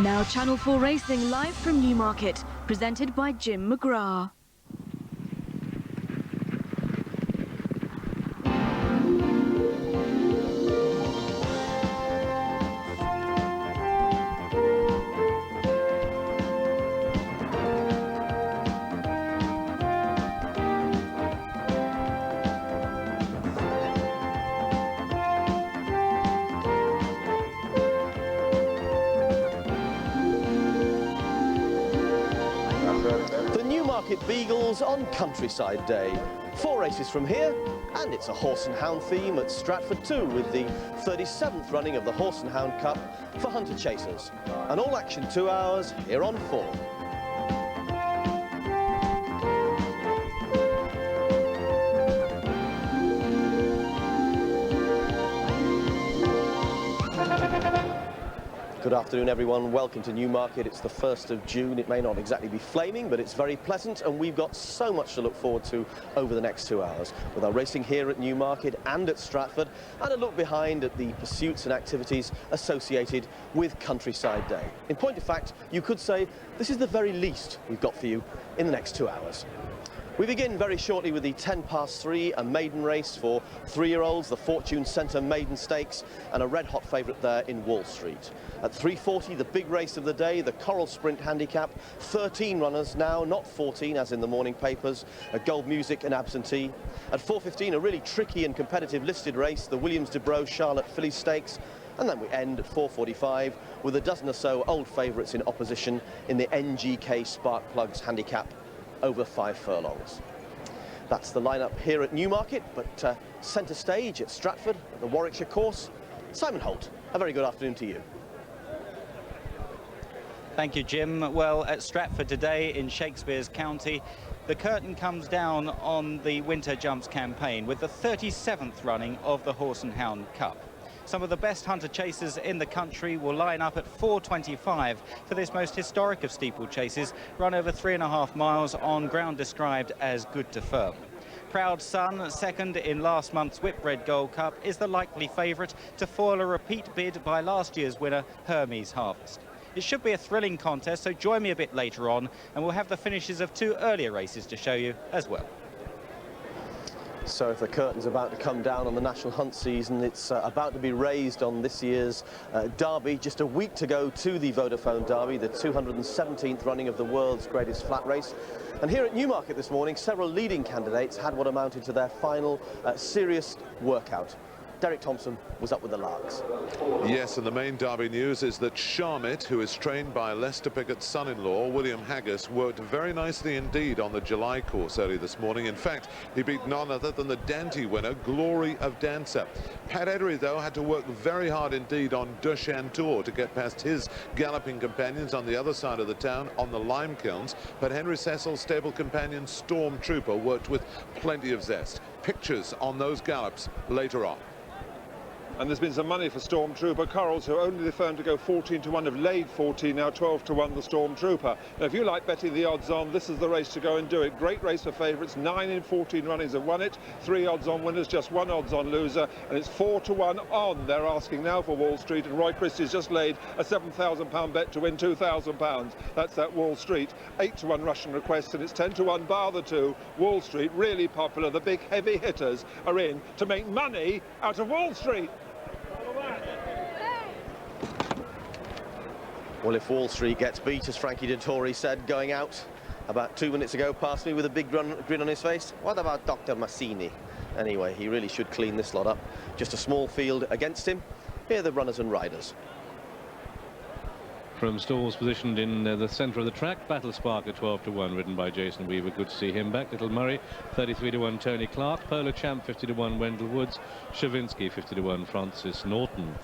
Now Channel 4 Racing live from Newmarket, presented by Jim McGrath. The Newmarket Beagles on Countryside Day. 4 races from here, and it's a horse and hound theme at Stratford too, with the 37th running of the Horse and Hound Cup for hunter chasers. An all-action 2 hours here on 4. Good afternoon, everyone. Welcome to Newmarket. It's the 1st of June. It may not exactly be flaming, but it's very pleasant, and we've got so much to look forward to over the next 2 hours with our racing here at Newmarket and at Stratford, and a look behind at the pursuits and activities associated with Countryside Day. In point of fact, you could say this is the very least we've got for you in the next 2 hours. We begin very shortly with the 3:10, a maiden race for 3-year-olds, the Fortune Centre Maiden Stakes, and a red-hot favourite there in Wall Street. At 3:40, the big race of the day, the Coral Sprint Handicap, 13 runners now, not 14 as in the morning papers, a Gold Music and Absentee. At 4:15, a really tricky and competitive listed race, the Williams de Bro Charlotte Filly Stakes. And then we end at 4:45 with a dozen or so old favourites in opposition in the NGK Spark Plugs Handicap over 5 furlongs. That's the lineup here at Newmarket, but centre stage at Stratford, at the Warwickshire course. Simon Holt, a very good afternoon to you. Thank you, Jim. Well, at Stratford today in Shakespeare's County, the curtain comes down on the Winter Jumps campaign with the 37th running of the Horse and Hound Cup. Some of the best hunter chasers in the country will line up at 4:25 for this most historic of steeplechases, run over 3.5 miles on ground described as good to firm. Proud Son, second in last month's Whitbread Gold Cup, is the likely favourite to foil a repeat bid by last year's winner, Hermes Harvest. It should be a thrilling contest, so join me a bit later on, and we'll have the finishes of 2 earlier races to show you as well. So if the curtain's about to come down on the national hunt season, it's about to be raised on this year's Derby. Just a week to go to the Vodafone Derby, the 217th running of the world's greatest flat race. And here at Newmarket this morning, several leading candidates had what amounted to their final serious workout. Derek Thompson was up with the Larks. Yes, and the main Derby news is that Sharmit, who is trained by Lester Pickett's son-in-law, William Haggis, worked very nicely indeed on the July course early this morning. In fact, he beat none other than the Dante winner, Glory of Dancer. Pat Edery, though, had to work very hard indeed on De Chantour to get past his galloping companions on the other side of the town on the lime kilns. But Henry Cecil's stable companion, Stormtrooper, worked with plenty of zest. Pictures on those gallops later on. And there's been some money for Stormtrooper. Corals, who only the firm to go 14-1, have laid 14, now 12-1 the Stormtrooper. Now, if you like betting the odds on, this is the race to go and do it. Great race for favourites. 9 in 14 runnings have won it. 3 odds on winners, just 1 odds on loser. And it's 4-1 on. They're asking now for Wall Street. And Roy Christie's just laid a £7,000 bet to win £2,000. That's at Wall Street. 8-1 Russian Request, and it's 10-1 bar the 2. Wall Street, really popular. The big heavy hitters are in to make money out of Wall Street. Well, if Wall Street gets beat, as Frankie Dettori said, going out about 2 minutes ago past me with a big grin on his face, what about Dr. Massini? Anyway, he really should clean this lot up. Just a small field against him. Here are the runners and riders. From stalls positioned in the centre of the track, Battle Spark at 12-1, ridden by Jason Weaver. Good to see him back. Little Murray, 33-1, Tony Clark. Polar Champ, 50-1, Wendell Woods. Shavinsky, 50-1, Francis Norton.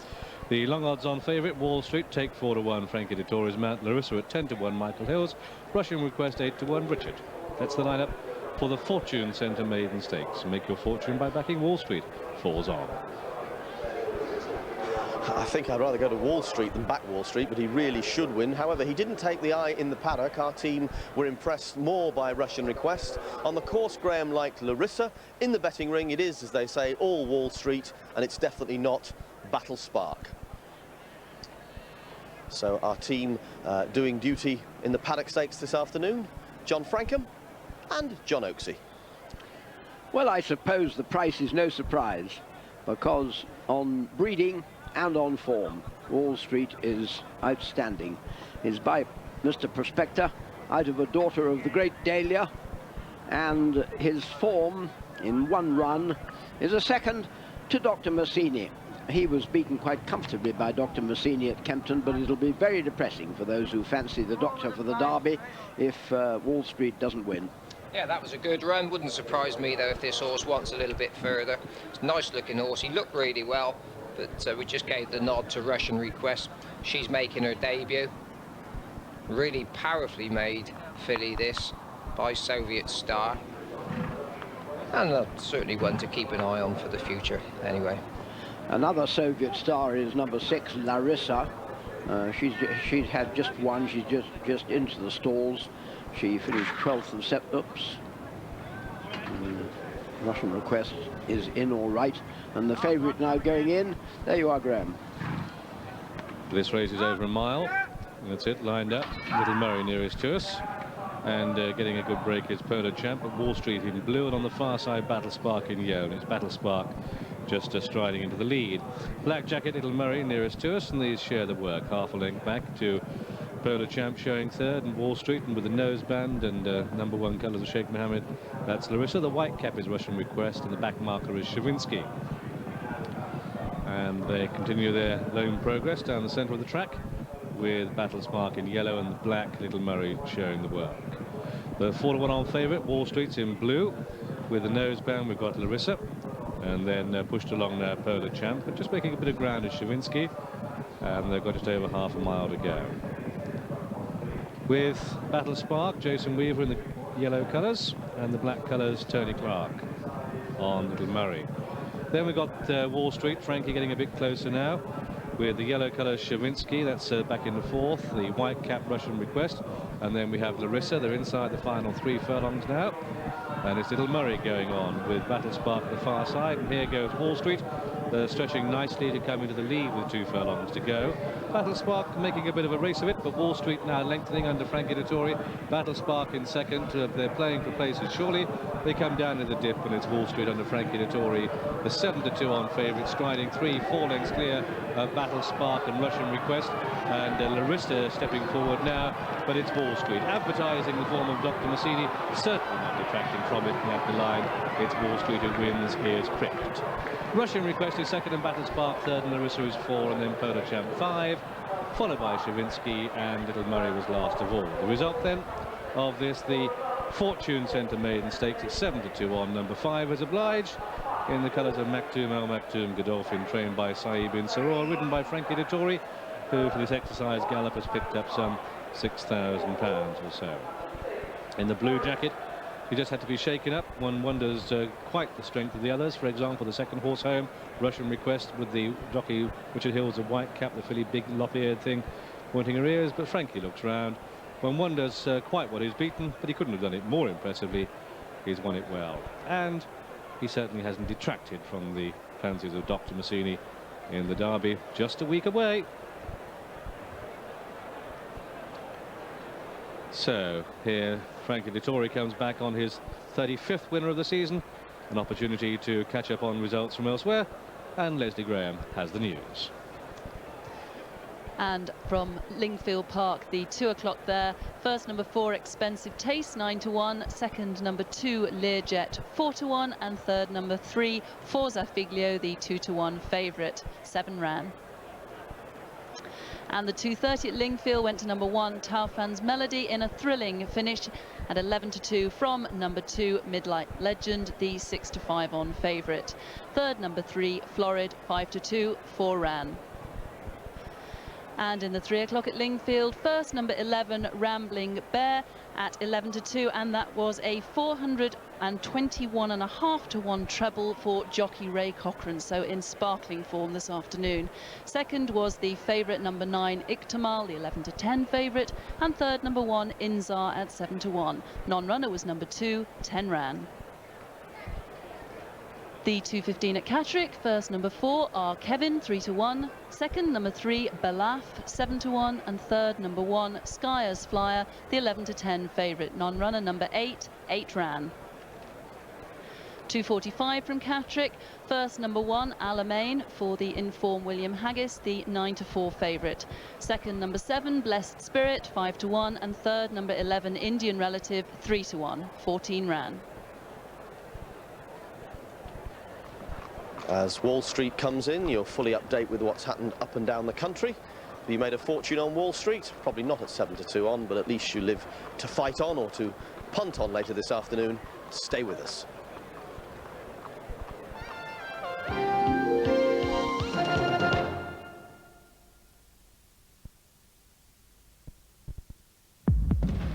The long odds-on favourite, Wall Street, take 4-1, Frankie Dettori's Mount Larissa at 10-1, Michael Hills. Russian Request, 8-1, Richard. That's the lineup for the Fortune Centre Maiden Stakes. Make your fortune by backing Wall Street. Falls on. I think I'd rather go to Wall Street than back Wall Street, but he really should win. However, he didn't take the eye in the paddock. Our team were impressed more by Russian Request. On the course, Graham liked Larissa. In the betting ring, it is, as they say, all Wall Street, and it's definitely not Battle Spark. So our team doing duty in the Paddock Stakes this afternoon, John Frankham and John Oaksey. Well, I suppose the price is no surprise, because on breeding and on form, Wall Street is outstanding. It's by Mr. Prospector, out of a daughter of the great Dahlia, and his form in one run is a second to Dr. Massini. He was beaten quite comfortably by Dr. Massini at Kempton, but it'll be very depressing for those who fancy the Doctor for the Derby if Wall Street doesn't win. Yeah, that was a good run. Wouldn't surprise me, though, if this horse wants a little bit further. It's a nice-looking horse. He looked really well, but we just gave the nod to Russian Request. She's making her debut. Really powerfully made filly, this, by Soviet Star. And certainly one to keep an eye on for the future, anyway. Another Soviet Star is number 6, Larissa. She's had just one. She's just into the stalls. She finished 12th of September. Russian Request is in all right, and the favourite now going in. There you are, Graham. This race is over a mile. That's it, lined up. Little Murray nearest to us, and getting a good break is Polo Champ at Wall Street in blue, and on the far side Battle Spark in yellow. And it's Battle Spark just striding into the lead. Black Jacket, Little Murray nearest to us, and these share the work. Half a length back to Polo Champ showing third, and Wall Street, and with the nose band and number 1 colours of Sheikh Mohammed, that's Larissa. The white cap is Russian Request, and the back marker is Shavinsky. And they continue their lone progress down the centre of the track with Battle Spark in yellow and the black Little Murray showing the work. The 4-to-1 on favourite, Wall Street's in blue. With the nose band we've got Larissa, and then pushed along now Polo Champ, but just making a bit of ground is Shavinsky, and they've got just over half a mile to go. With Battle Spark, Jason Weaver in the yellow colours, and the black colours Tony Clark on Little Murray. Then we've got Wall Street, Frankie getting a bit closer now, with the yellow colours Shavinsky, that's back in the 4th, the white cap Russian Request, and then we have Larissa. They're inside the final 3 furlongs now, and it's Little Murray going on with Battle Spark at the far side, and here goes Wall Street. They're stretching nicely to come into the lead with 2 furlongs to go. Battle Spark making a bit of a race of it, but Wall Street now lengthening under Frankie Dettori. Battle Spark in second. They're playing for places. Surely they come down to the dip, and it's Wall Street under Frankie Dettori. The 7-to-2 on favourite, striding 3-4 lengths clear of Battle Spark and Russian Request. And Larissa stepping forward now, but it's Wall Street. Advertising the form of Dr. Massini, certainly not detracting from it. And at the line, it's Wall Street who wins. Here's Crypt. Russian Request is second, and Battle Spark third, and Larissa is 4, and then Polo Champ 5, followed by Shavinsky, and Little Murray was last of all. The result then of this, the Fortune Centre Maiden Stakes at 7-2 on number 5 as obliged, in the colours of Maktoum Al Maktoum Godolphin, trained by Saib bin Saror, ridden by Frankie Dettori, who for this exercise gallop has picked up some £6,000 or so. In the blue jacket, he just had to be shaken up. One wonders quite the strength of the others. For example, the second horse home, Russian Request, with the jockey Richard Hill's a white cap, the filly big lop-eared thing pointing her ears, but Frankie looks round. One wonders quite what he's beaten, but he couldn't have done it more impressively. He's won it well, and he certainly hasn't detracted from the fancies of Dr. Massini in the Derby, just a week away. So here Frankie Dettori comes back on his 35th winner of the season, an opportunity to catch up on results from elsewhere, and Leslie Graham has the news. And from Lingfield Park, the 2 o'clock there, first number 4 Expensive Taste 9-1, second number 2 Learjet 4-1, and third number 3 Forza Figlio, the 2-1 favourite, 7 ran. And the 2:30 at Lingfield went to number 1 Taufan's Melody in a thrilling finish at 11-2 from number 2 Midnight Legend, the 6-5 on favourite. Third number 3 Florid 5-2, 4 ran. And in the 3 o'clock at Lingfield, first number 11 Rambling Bear at 11-2, and that was a 421.5-1 treble for jockey Ray Cochrane, so in sparkling form this afternoon. Second was the favourite number 9 Iktamal, the 11-10 favourite, and third number 1 Inzar at 7-1. Non-runner was number 2, 10 ran. The 2:15 at Catterick. First number 4 are Kevin, 3-1. Second number 3 Belaf, 7-1, and third number 1 Skyers Flyer, the 11-10 favourite. Non-runner number 8 ran. 2:45 from Catterick. First number 1 Alamein for the informed William Haggis, the 9-4 favourite. Second number 7 Blessed Spirit, 5-1, and third number 11 Indian Relative, 3-1. 14 ran. As Wall Street comes in, you're fully up to date with what's happened up and down the country. Have you made a fortune on Wall Street? Probably not at 7-2 on, but at least you live to fight on or to punt on later this afternoon. Stay with us.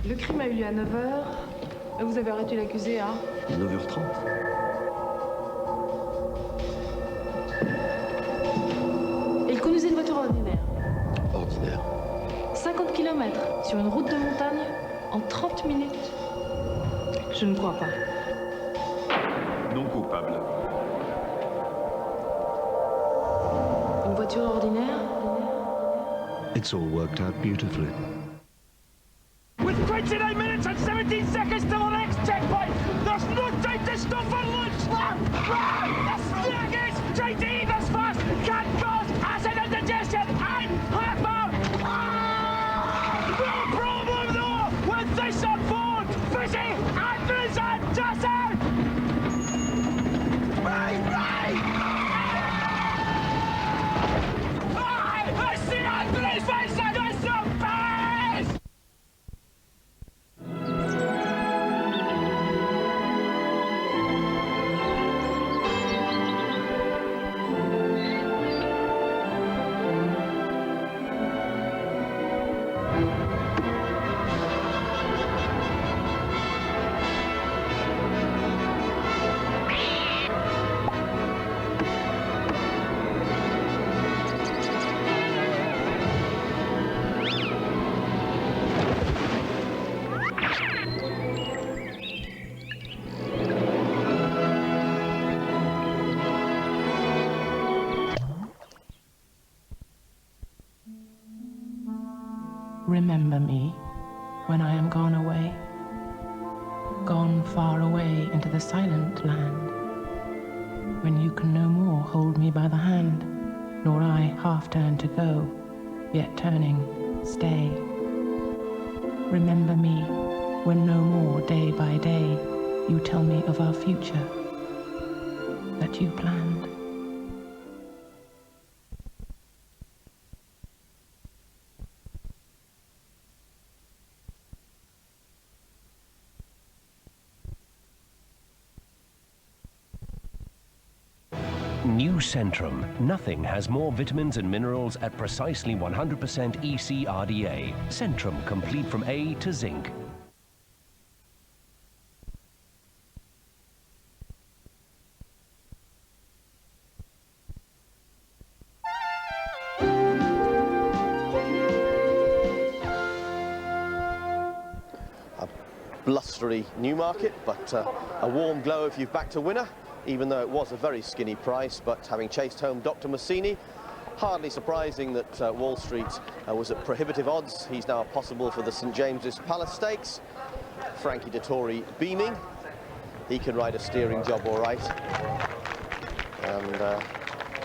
Le crime a eu lieu à 9h. Vous avez arrêté l'accusé à 9h30. Il conduisait une voiture ordinaire. Ordinaire. 50 km sur une route de montagne en 30 minutes. Je ne crois pas. Non coupable. Une voiture ordinaire? It's all worked out beautifully. With 29 minutes and 17 seconds to the next checkpoint, there's no time to stop for lunch! The snag is trying to eat us fast, can't cause acid indigestion and heartburn! No problem though with this on board! Fishy, Andrews and Justin! I see Andrews face and I surprise! Remember me when I am gone away, gone far away into the silent land, when you can no more hold me by the hand, nor I half turn to go, yet turning, stay. Remember me when no more day by day you tell me of our future that you planned. New Centrum. Nothing has more vitamins and minerals at precisely 100% ECRDA. Centrum, complete from A to zinc. A blustery Newmarket, but a warm glow if you've backed a winner, even though it was a very skinny price. But having chased home Dr. Mussini, hardly surprising that Wall Street was at prohibitive odds. He's now possible for the St James's Palace Stakes. Frankie Dettori beaming. He can ride a steering job all right. And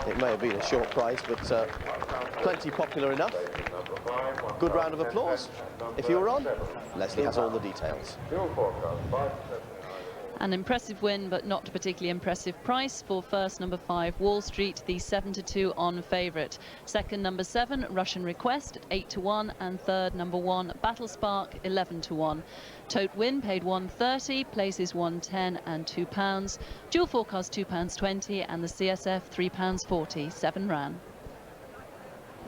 it may have been a short price, but plenty popular enough. Good round of applause. If you were on, Leslie has all the details. An impressive win, but not a particularly impressive price for first number 5 Wall Street, the 7-2 on favourite. Second number 7 Russian Request at 8-1, and third number 1 Battle Spark 11-1. Tote win paid £1.30, places £1.10 and £2. Dual forecast £2.20, and the CSF £3.40. 7 ran.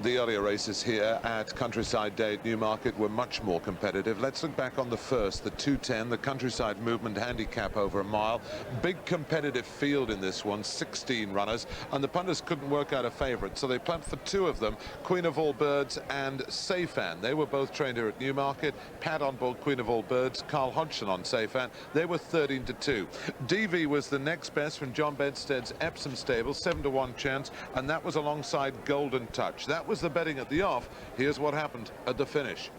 The earlier races here at Countryside Day at Newmarket were much more competitive. Let's look back on the first, the 2:10, the Countryside Movement handicap over a mile. Big competitive field in this one, 16 runners, and the punters couldn't work out a favourite, so they plumped for two of them, Queen of All Birds and Safan. They were both trained here at Newmarket. Pat on board Queen of All Birds, Carl Hodgson on Safan. They were 13-2. DV was the next best from John Bedstead's Epsom stable, 7-1 chance, and that was alongside Golden Touch. That was the betting at the off. Here's what happened at the finish.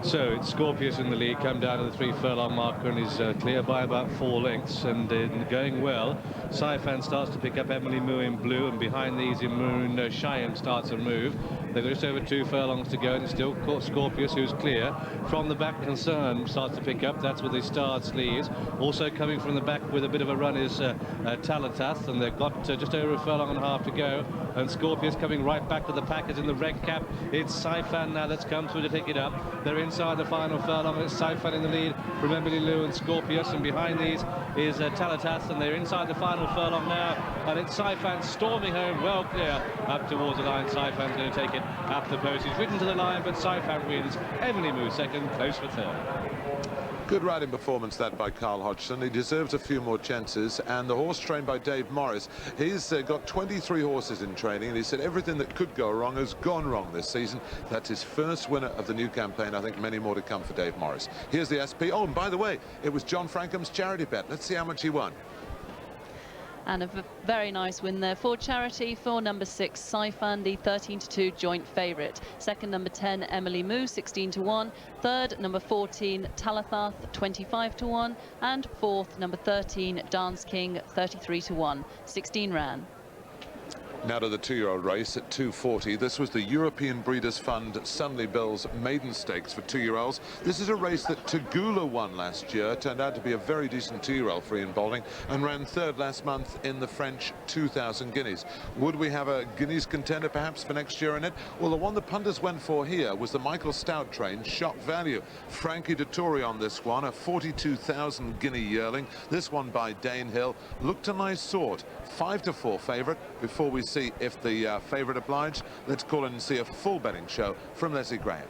So it's Scorpius in the lead, come down to the 3 furlong marker and is clear by about 4 lengths, and going well. Saifan starts to pick up Emily Moo in blue, and behind these in maroon Cheyenne starts to move. They've got just over 2 furlongs to go, and it's still Scorpius who's clear. From the back, Concern starts to pick up. That's with the starred sleeves. Also coming from the back with a bit of a run is Talatath, and they've got just over a furlong and a half to go. And Scorpius coming right back to the pack is in the red cap. It's Saifan now that's come through to pick it up. They're inside the final furlong. It's Saifan in the lead from Emily Lou and Scorpius, and behind these is Talatath, and they're inside the final furlong now, and it's Saifan storming home well clear up towards the line. Saifan's going to take it up the post. He's ridden to the line, but Saifan wins. Emily Moo second, close for third. Good riding performance that by Carl Hodgson. He deserves a few more chances, and the horse trained by Dave Morris, he's got 23 horses in training, and he said everything that could go wrong has gone wrong this season. That's his first winner of the new campaign. I think many more to come for Dave Morris. Here's the SP. Oh, and by the way, it was John Frankham's charity bet. Let's see how much he won. And a very nice win there for charity for number 6, Saifan, the 13-2 joint favourite. Second, number 10, Emily Moo, 16-1. Third, number 14, Talatath, 25-1. And fourth, number 13, Dance King, 33-1. 16 ran. Now to the 2-year-old race at 2:40. This was the European Breeders' Fund Sunley Bills Maiden Stakes for 2-year-olds. This is a race that Tagula won last year. Turned out to be a very decent 2-year-old for Ian Balding, and ran third last month in the French 2,000 guineas. Would we have a guineas contender perhaps for next year in it? Well, the one the punters went for here was the Michael Stout train, Shock Value. Frankie Dettori on this one, a 42,000 guinea yearling. This one by Dane Hill. Looked a nice sort. 5-4 favourite. Before we see if the favourite obliged, let's call in and see a full betting show from Leslie Graham.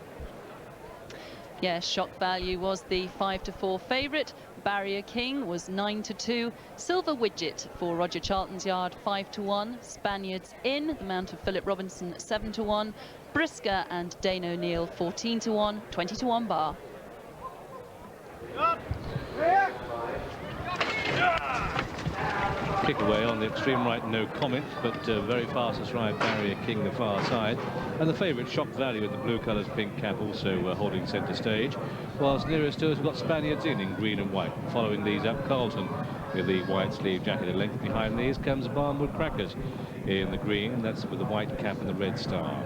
Yes, Shock Value was the 5-4 favourite. Barrier King was 9-2. Silver Widget for Roger Charlton's Yard, 5-1. Spaniards in the Mount of Philip Robinson, 7-1. Brisker and Dane O'Neill, 14-1. 20-1 bar. Kick away on the extreme right, no comment, but very fast astride Barrier King the far side, and the favourite Shock Value in the blue colours, pink cap, also holding centre stage, whilst nearest to us we've got Spaniards in green and white. Following these up, Carlton with the white sleeve jacket. A length behind these comes Barnwood Crackers in the green, that's with the white cap and the red star.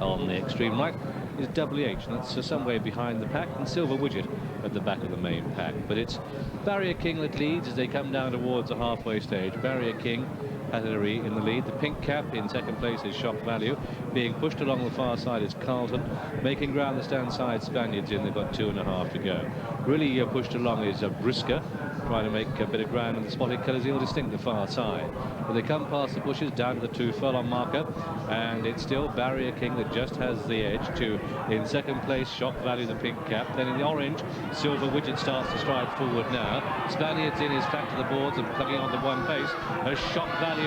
On the extreme right is WH, and that's some way behind the pack, and Silver Widget at the back of the main pack. But it's Barrier King that leads as they come down towards the halfway stage. Barrier King, Hattery in the lead. The pink cap in second place is Shock Value. Being pushed along the far side is Carlton. Making ground the stand side, Spaniards in. They've got 2.5 to go. Really pushed along is Brisker, trying to make a bit of ground, and the spotted colours ill distinct the far side. But they come past the bushes down to the 2 furlong marker, and it's still Barrier King that just has the edge. To in second place, Shock Value, the pink cap. Then in the orange, Silver Widget starts to stride forward now. Spaniards in is back to the boards and plugging on to one pace. As Shock Value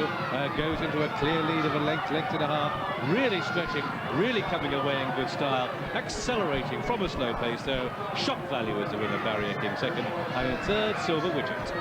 goes into a clear lead of a length and a half. Really stretching, really coming away in good style. Accelerating from a slow pace though. Shock Value is the winner, Barrier King second, and in third, Silver Widget.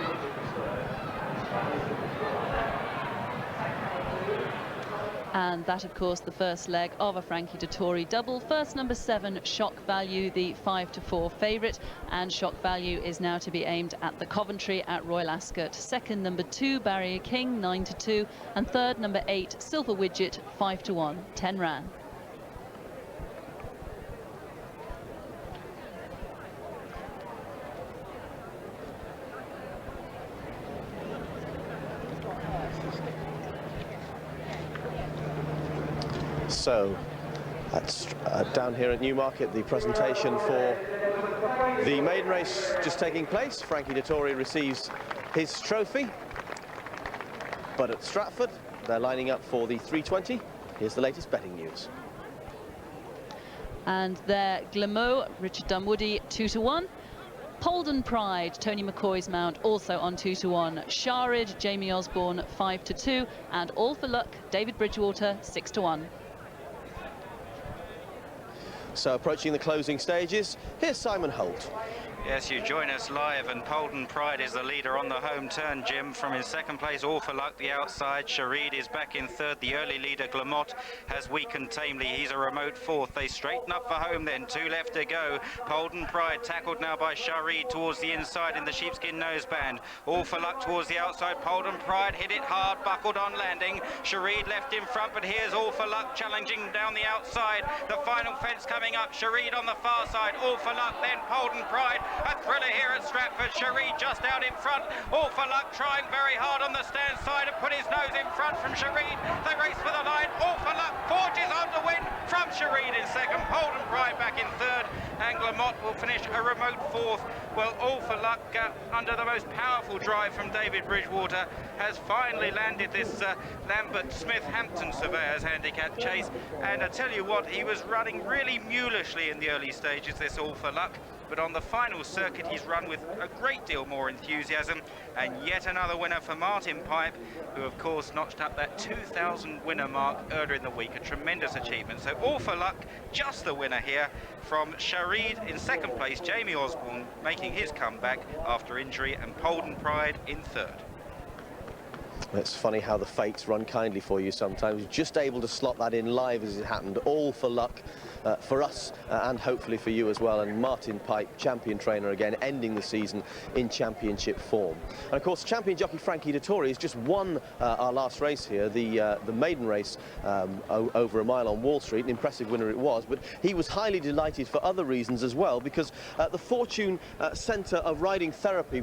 And that, of course, the first leg of a Frankie Dettori double. First, number 7, Shock Value, the 5-4 favourite. And Shock Value is now to be aimed at the Coventry at Royal Ascot. Second, number 2, Barrier King, 9-2. And third, number 8, Silver Widget, 5-1. 10 ran. So that's down here at Newmarket, the presentation for the maiden race just taking place. Frankie Dettori receives his trophy, but at Stratford They're lining up for the 320. Here's the latest betting news. And there, Glamour, Richard Dunwoody, 2-1. Polden Pride, Tony McCoy's mount, also on 2-1. Sharid, Jamie Osborne, 5-2. And All for Luck, David Bridgewater, 6-1. So approaching the closing stages, here's Simon Holt. Yes, you join us live, and Polden Pride is the leader on the home turn, Jim. From in second place, All for Luck, the outside. Sharid is back in third. The early leader, Glamour, has weakened tamely. He's a remote fourth. They straighten up for home then. 2 left to go. Polden Pride tackled now by Sharid towards the inside in the sheepskin noseband. All for Luck towards the outside. Polden Pride hit it hard, buckled on landing. Sharid left in front, but here's All for Luck challenging down the outside. The final fence coming up. Sharid on the far side. All for Luck, then Polden Pride. A thriller here at Stratford. Sharid just out in front. All for Luck trying very hard on the stand side and put his nose in front from Sharid. They race for the line. All for Luck forges on to win from Sharid in second. Polden Pride back in third. And Glamour will finish a remote fourth. Well, All for Luck, under the most powerful drive from David Bridgewater, has finally landed this Lambert Smith Hampton Surveyors handicap chase. And I tell you what, he was running really mulishly in the early stages, this All for Luck. But on the final circuit, he's run with a great deal more enthusiasm. And yet another winner for Martin Pipe, who of course notched up that 2,000 winner mark earlier in the week. A tremendous achievement. So All for Luck, just the winner here from Sharid in second place. Jamie Osborne making his comeback after injury, and Polden Pride in third. It's funny how the fates run kindly for you sometimes. Just able to slot that in live as it happened. All for Luck for us and hopefully for you as well. And Martin Pipe, champion trainer again, ending the season in championship form. And of course, champion jockey Frankie Dettori has just won our last race here, the maiden race over a mile on Wall Street. An impressive winner it was, but he was highly delighted for other reasons as well, because the Fortune Centre of Riding Therapy,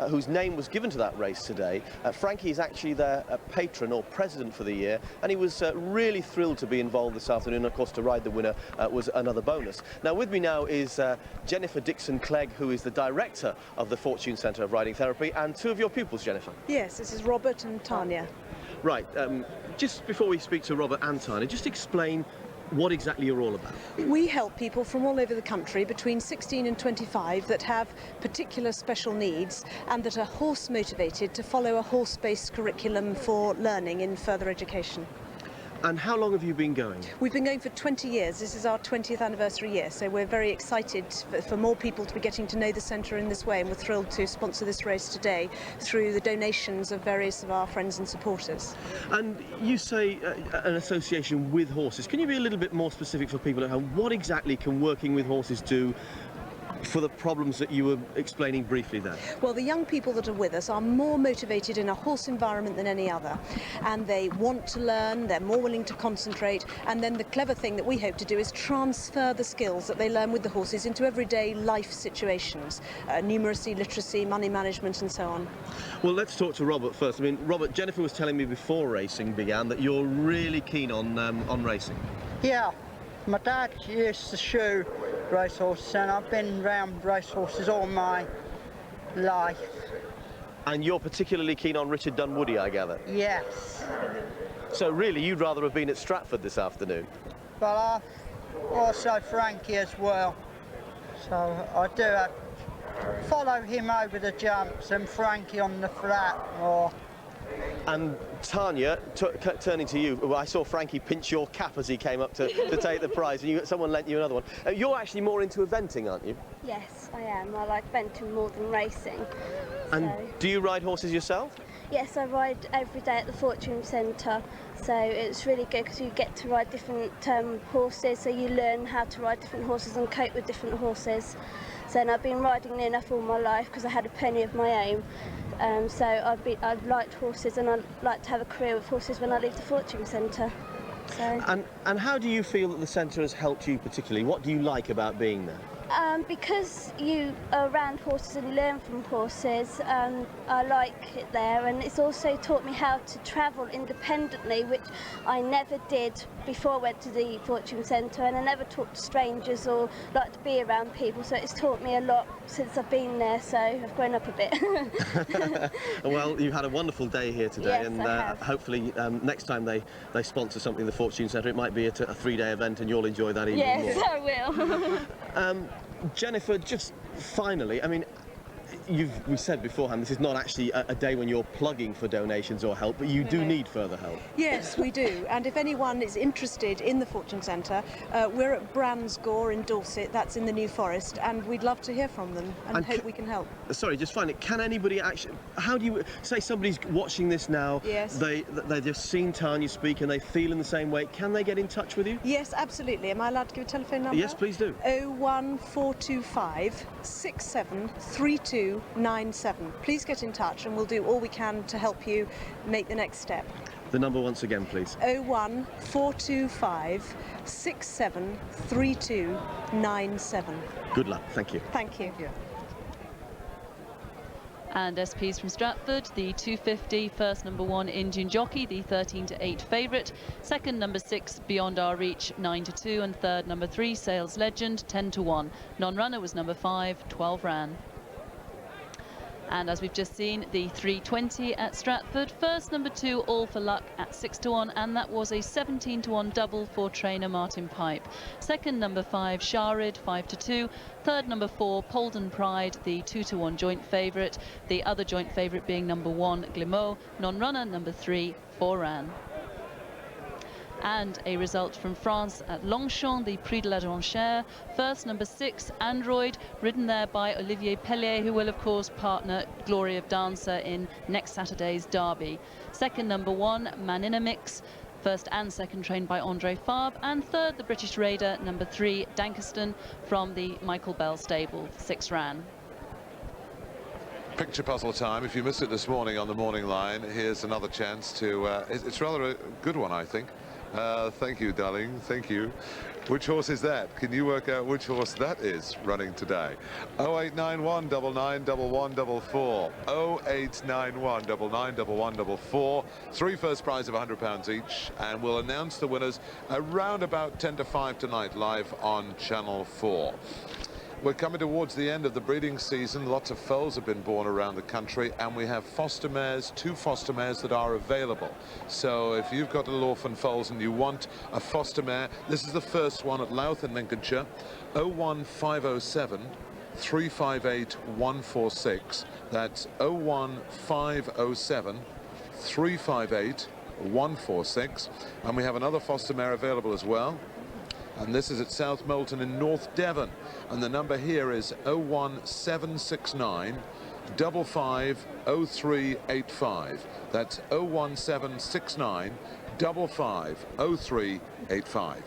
whose name was given to that race today, Frankie is actually their patron or president for the year, and he was really thrilled to be involved this afternoon. Of course, to ride the winner was another bonus. Now with me now is Jennifer Dixon-Clegg, who is the director of the Fortune Centre of Riding Therapy, and two of your pupils, Jennifer. Yes, this is Robert and Tanya. Right, just before we speak to Robert and Tanya, just explain what exactly you're all about. We help people from all over the country between 16 and 25 that have particular special needs and that are horse motivated to follow a horse-based curriculum for learning in further education. And how long have you been going? We've been going for 20 years. This is our 20th anniversary year, so we're very excited for more people to be getting to know the centre in this way, and we're thrilled to sponsor this race today through the donations of various of our friends and supporters. And you say an association with horses. Can you be a little bit more specific for people at home? What exactly can working with horses do for the problems that you were explaining briefly there? Well, the young people that are with us are more motivated in a horse environment than any other, and they want to learn, they're more willing to concentrate, and then the clever thing that we hope to do is transfer the skills that they learn with the horses into everyday life situations, numeracy, literacy, money management and so on. Well, let's talk to Robert first. I mean, Robert, Jennifer was telling me before racing began that you're really keen on racing. Yeah. My dad used to shoe racehorses, and I've been around racehorses all my life. And you're particularly keen on Richard Dunwoody, I gather? Yes. So really, you'd rather have been at Stratford this afternoon? But I also Frankie as well. So I do follow him over the jumps and Frankie on the flat. And Tanya, turning to you, I saw Frankie pinch your cap as he came up to take the prize, and someone lent you another one. You're actually more into eventing, aren't you? Yes, I am. I like eventing more than racing. And do you ride horses yourself? Yes, I ride every day at the Fortune Centre, so it's really good because you get to ride different horses, so you learn how to ride different horses and cope with different horses. So I've been riding near enough all my life because I had a penny of my own. So I've liked horses, and I'd like to have a career with horses when I leave the Fortune Centre. So. And how do you feel that the centre has helped you particularly? What do you like about being there? Because you are around horses and learn from horses, I like it there, and it's also taught me how to travel independently, which I never did before I went to the Fortune Centre, and I never talked to strangers or like to be around people, so it's taught me a lot since I've been there, so I've grown up a bit. Well, you've had a wonderful day here today, Yes, and I have. hopefully next time they sponsor something in the Fortune Centre, it might be a 3-day event and you'll enjoy that even more. Yes, I will. Jennifer, just finally, I mean, we said beforehand, this is not actually a day when you're plugging for donations or help, but you do need further help. Yes, we do. And if anyone is interested in the Fortune Centre, we're at Bransgore in Dorset, that's in the New Forest, and we'd love to hear from them and hope we can help. Sorry, just finally, can anybody actually, how do you, say somebody's watching this now, yes, they've just seen Tanya speak and they feel in the same way, can they get in touch with you? Yes, absolutely. Am I allowed to give a telephone number? Yes, please do. 01425 673297. Please get in touch and we'll do all we can to help you make the next step. The number once again, please. 01425 673297. Good luck. Thank you. Thank you. And SPs from Stratford, the 250, first number 1 Indian Jockey, the 13-8 favourite. Second number 6 Beyond Our Reach, 9-2, and third number 3 Sales Legend, 10-1. Non-runner was number 5, 12 ran. And as we've just seen, the 320 at Stratford, first number 2 All for Luck at 6-1, and that was a 17-1 double for trainer Martin Pipe. Second number 5 Sharid, 5-2. Third number 4 Polden Pride, the 2-1 joint favourite. The other joint favourite being number 1 Glimo. Non-runner number 3, 4 ran. And a result from France at Longchamp, the Prix de la Jonchère. First number 6 Android, ridden there by Olivier Pellier, who will of course partner Glory of Dancer in next Saturday's Derby. Second number 1 Maninamix, first and second trained by Andre Fabre, and third the British Raider number 3 Dankeston from the Michael Bell stable, 6 ran. Picture puzzle time. If you missed it this morning on the morning line, here's another chance to it's rather a good one, I think. Thank you, darling. Thank you. Which horse is that? Can you work out which horse that is running today? 0891 991144. 0891 991144. 3 first prize of £100 each, and we'll announce the winners around about 10 to 5 tonight, live on Channel 4. We're coming towards the end of the breeding season. Lots of foals have been born around the country, and we have foster mares, 2 foster mares that are available. So if you've got little orphan foals and you want a foster mare, this is the first one at Louth in Lincolnshire. 01507 358 146. That's 01507 358 146. And we have another foster mare available as well. And this is at South Molton in North Devon. And the number here is 01769 550385. That's 01769 550385.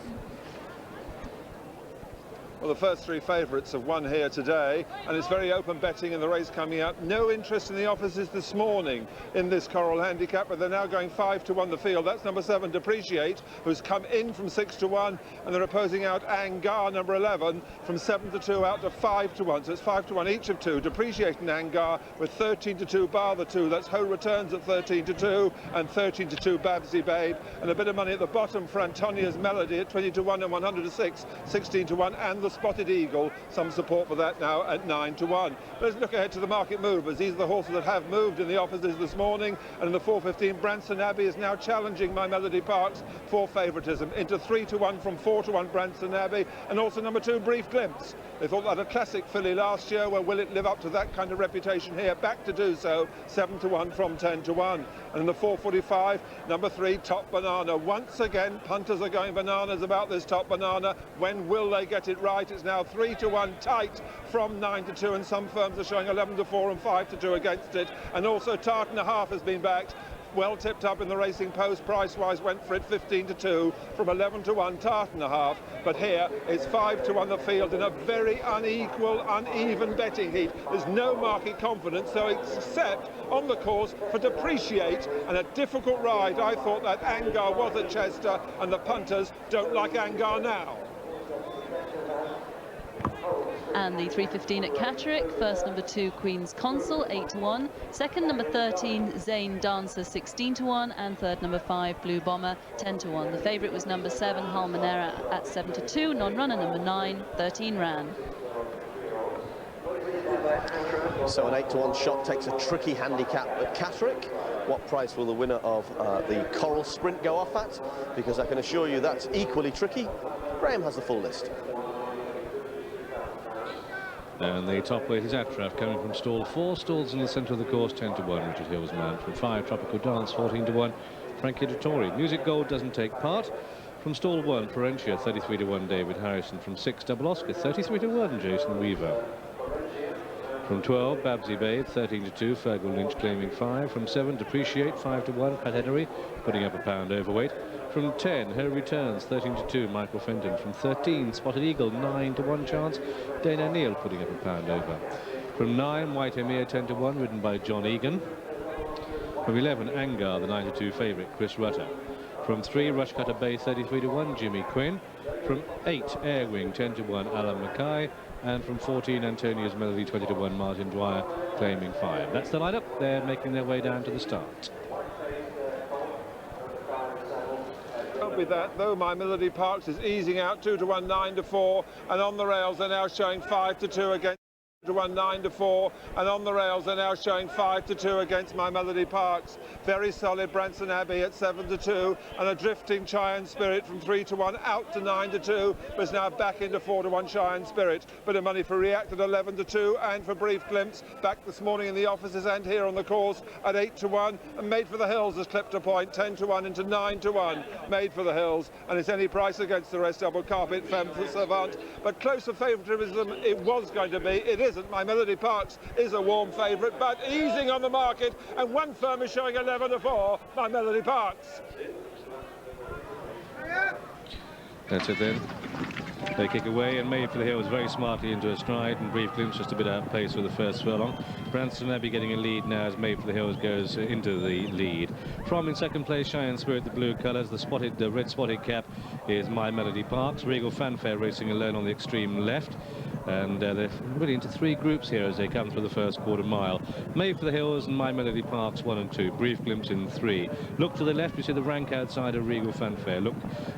Well, the first 3 favourites have won here today, and it's very open betting in the race coming up. No interest in the offices this morning in this Coral Handicap, but they're now going 5-1 the field. That's number 7, Depreciate, who's come in from 6-1, and they're opposing out Angar, number 11, from 7-2 out to 5-1. So it's 5-1 each of 2. Depreciate and Angar with 13-2 bar the 2. That's Ho Returns at 13-2 and 13-2 Babsy Babe. And a bit of money at the bottom for Antonia's Melody at 20-1 and 100-6, 16-1, and the Spotted Eagle, some support for that now at 9-1. Let's look ahead to the market movers. These are the horses that have moved in the offices this morning, and in the 4:15 Branson Abbey is now challenging My Melody Parks for favouritism into 3-1 from 4-1 Branson Abbey, and also number 2 Brief Glimpse. They thought that a classic filly last year. Well, will it live up to that kind of reputation here? Back to do so, 7-1 from 10-1. And in the 4:45, number 3 Top Banana. Once again, punters are going bananas about this Top Banana. When will they get it right? It's now 3-1 tight from 9-2, and some firms are showing 11-4 and 5-2 against it. And also Tartan a Half has been backed. Well tipped up in the Racing Post, price-wise went for it 15-2 from 11-1 Tartan a Half, but here it's 5-1 the field in a very unequal, uneven betting heat. There's no market confidence, so except on the course for Depreciate, and a difficult ride. I thought that Angar was at Chester, and the punters don't like Angar now. And the 3:15 at Catterick, first number 2 Queen's Consul 8-1, second number 13 Zane Dancer 16-1, and third number 5 Blue Bomber 10-1. The favourite was number 7 Halmanera at 7-2, non-runner number 9 13 ran. So an 8-1 shot takes a tricky handicap at Catterick. What price will the winner of the Coral Sprint go off at? Because I can assure you that's equally tricky. Graham has the full list. And the top weight is Atraf, coming from stall 4. Stalls in the centre of the course, 10-1. Richard Hill's man. From 5, Tropical Dance, 14-1. Frankie Dettori. Music Gold doesn't take part. From stall 1, Florentia, 33-1. David Harrison. From 6, Double Oscar, 33-1. Jason Weaver. From 12, Babsy Babe, 13-2. Fergal Lynch claiming 5. From 7, Depreciate, 5-1. Pat Edery putting up a pound overweight. From 10, Her Returns, 13-2. Michael Fenton. From 13, Spotted Eagle, 9-1 chance. Dana Neal putting up a pound over. From 9, White Emir, 10-1, ridden by John Egan. From 11, Angar, the 92 favourite, Chris Rutter. From 3, Rushcutter Bay, 33-1, Jimmy Quinn. From 8, Airwing, 10-1, Alan Mackay. And from 14, Antonia's Melody, 20-1, Martin Dwyer claiming 5. That's the lineup. They're making their way down to the start. With that, though, My Melody Parks is easing out 2-1, 9-4, and on the rails they're now showing 5-2 against 2-1, 9-4, and on the rails they're now showing 5-2 against My Melody Parks. Very solid Branson Abbey at 7-2, and a drifting Cheyenne Spirit from 3-1 out to 9-2, but is now back into 4-1 Cheyenne Spirit. Bit of money for React at 11-2, and for Brief Glimpse back this morning in the offices and here on the course at 8-1, and Made for the Hills has clipped a point, 10-1 into 9-1. Made for the Hills, and it's any price against the rest. Double Carpet, Femme for Savant, but closer favouritism it was going to be. It isn't. My Melody Parks is a warm favourite, but easing on the market, and one firm is showing 11-4. My Melody Parks. That's it then. They kick away, and Made for the Hills very smartly into a stride, and Brief Glimpse just a bit out of pace for the first furlong. Branson Abbey getting a lead now as Made for the Hills goes into the lead. From in second place, Cheyenne Spirit, the blue colours. The red spotted cap is My Melody Parks. Regal Fanfare racing alone on the extreme left. And they're really into 3 groups here as they come through the first quarter mile. Made for the Hills and My Melody Parks 1 and 2. Brief Glimpse in 3. Look to the left, you see the rank outside of Regal Fanfare. Look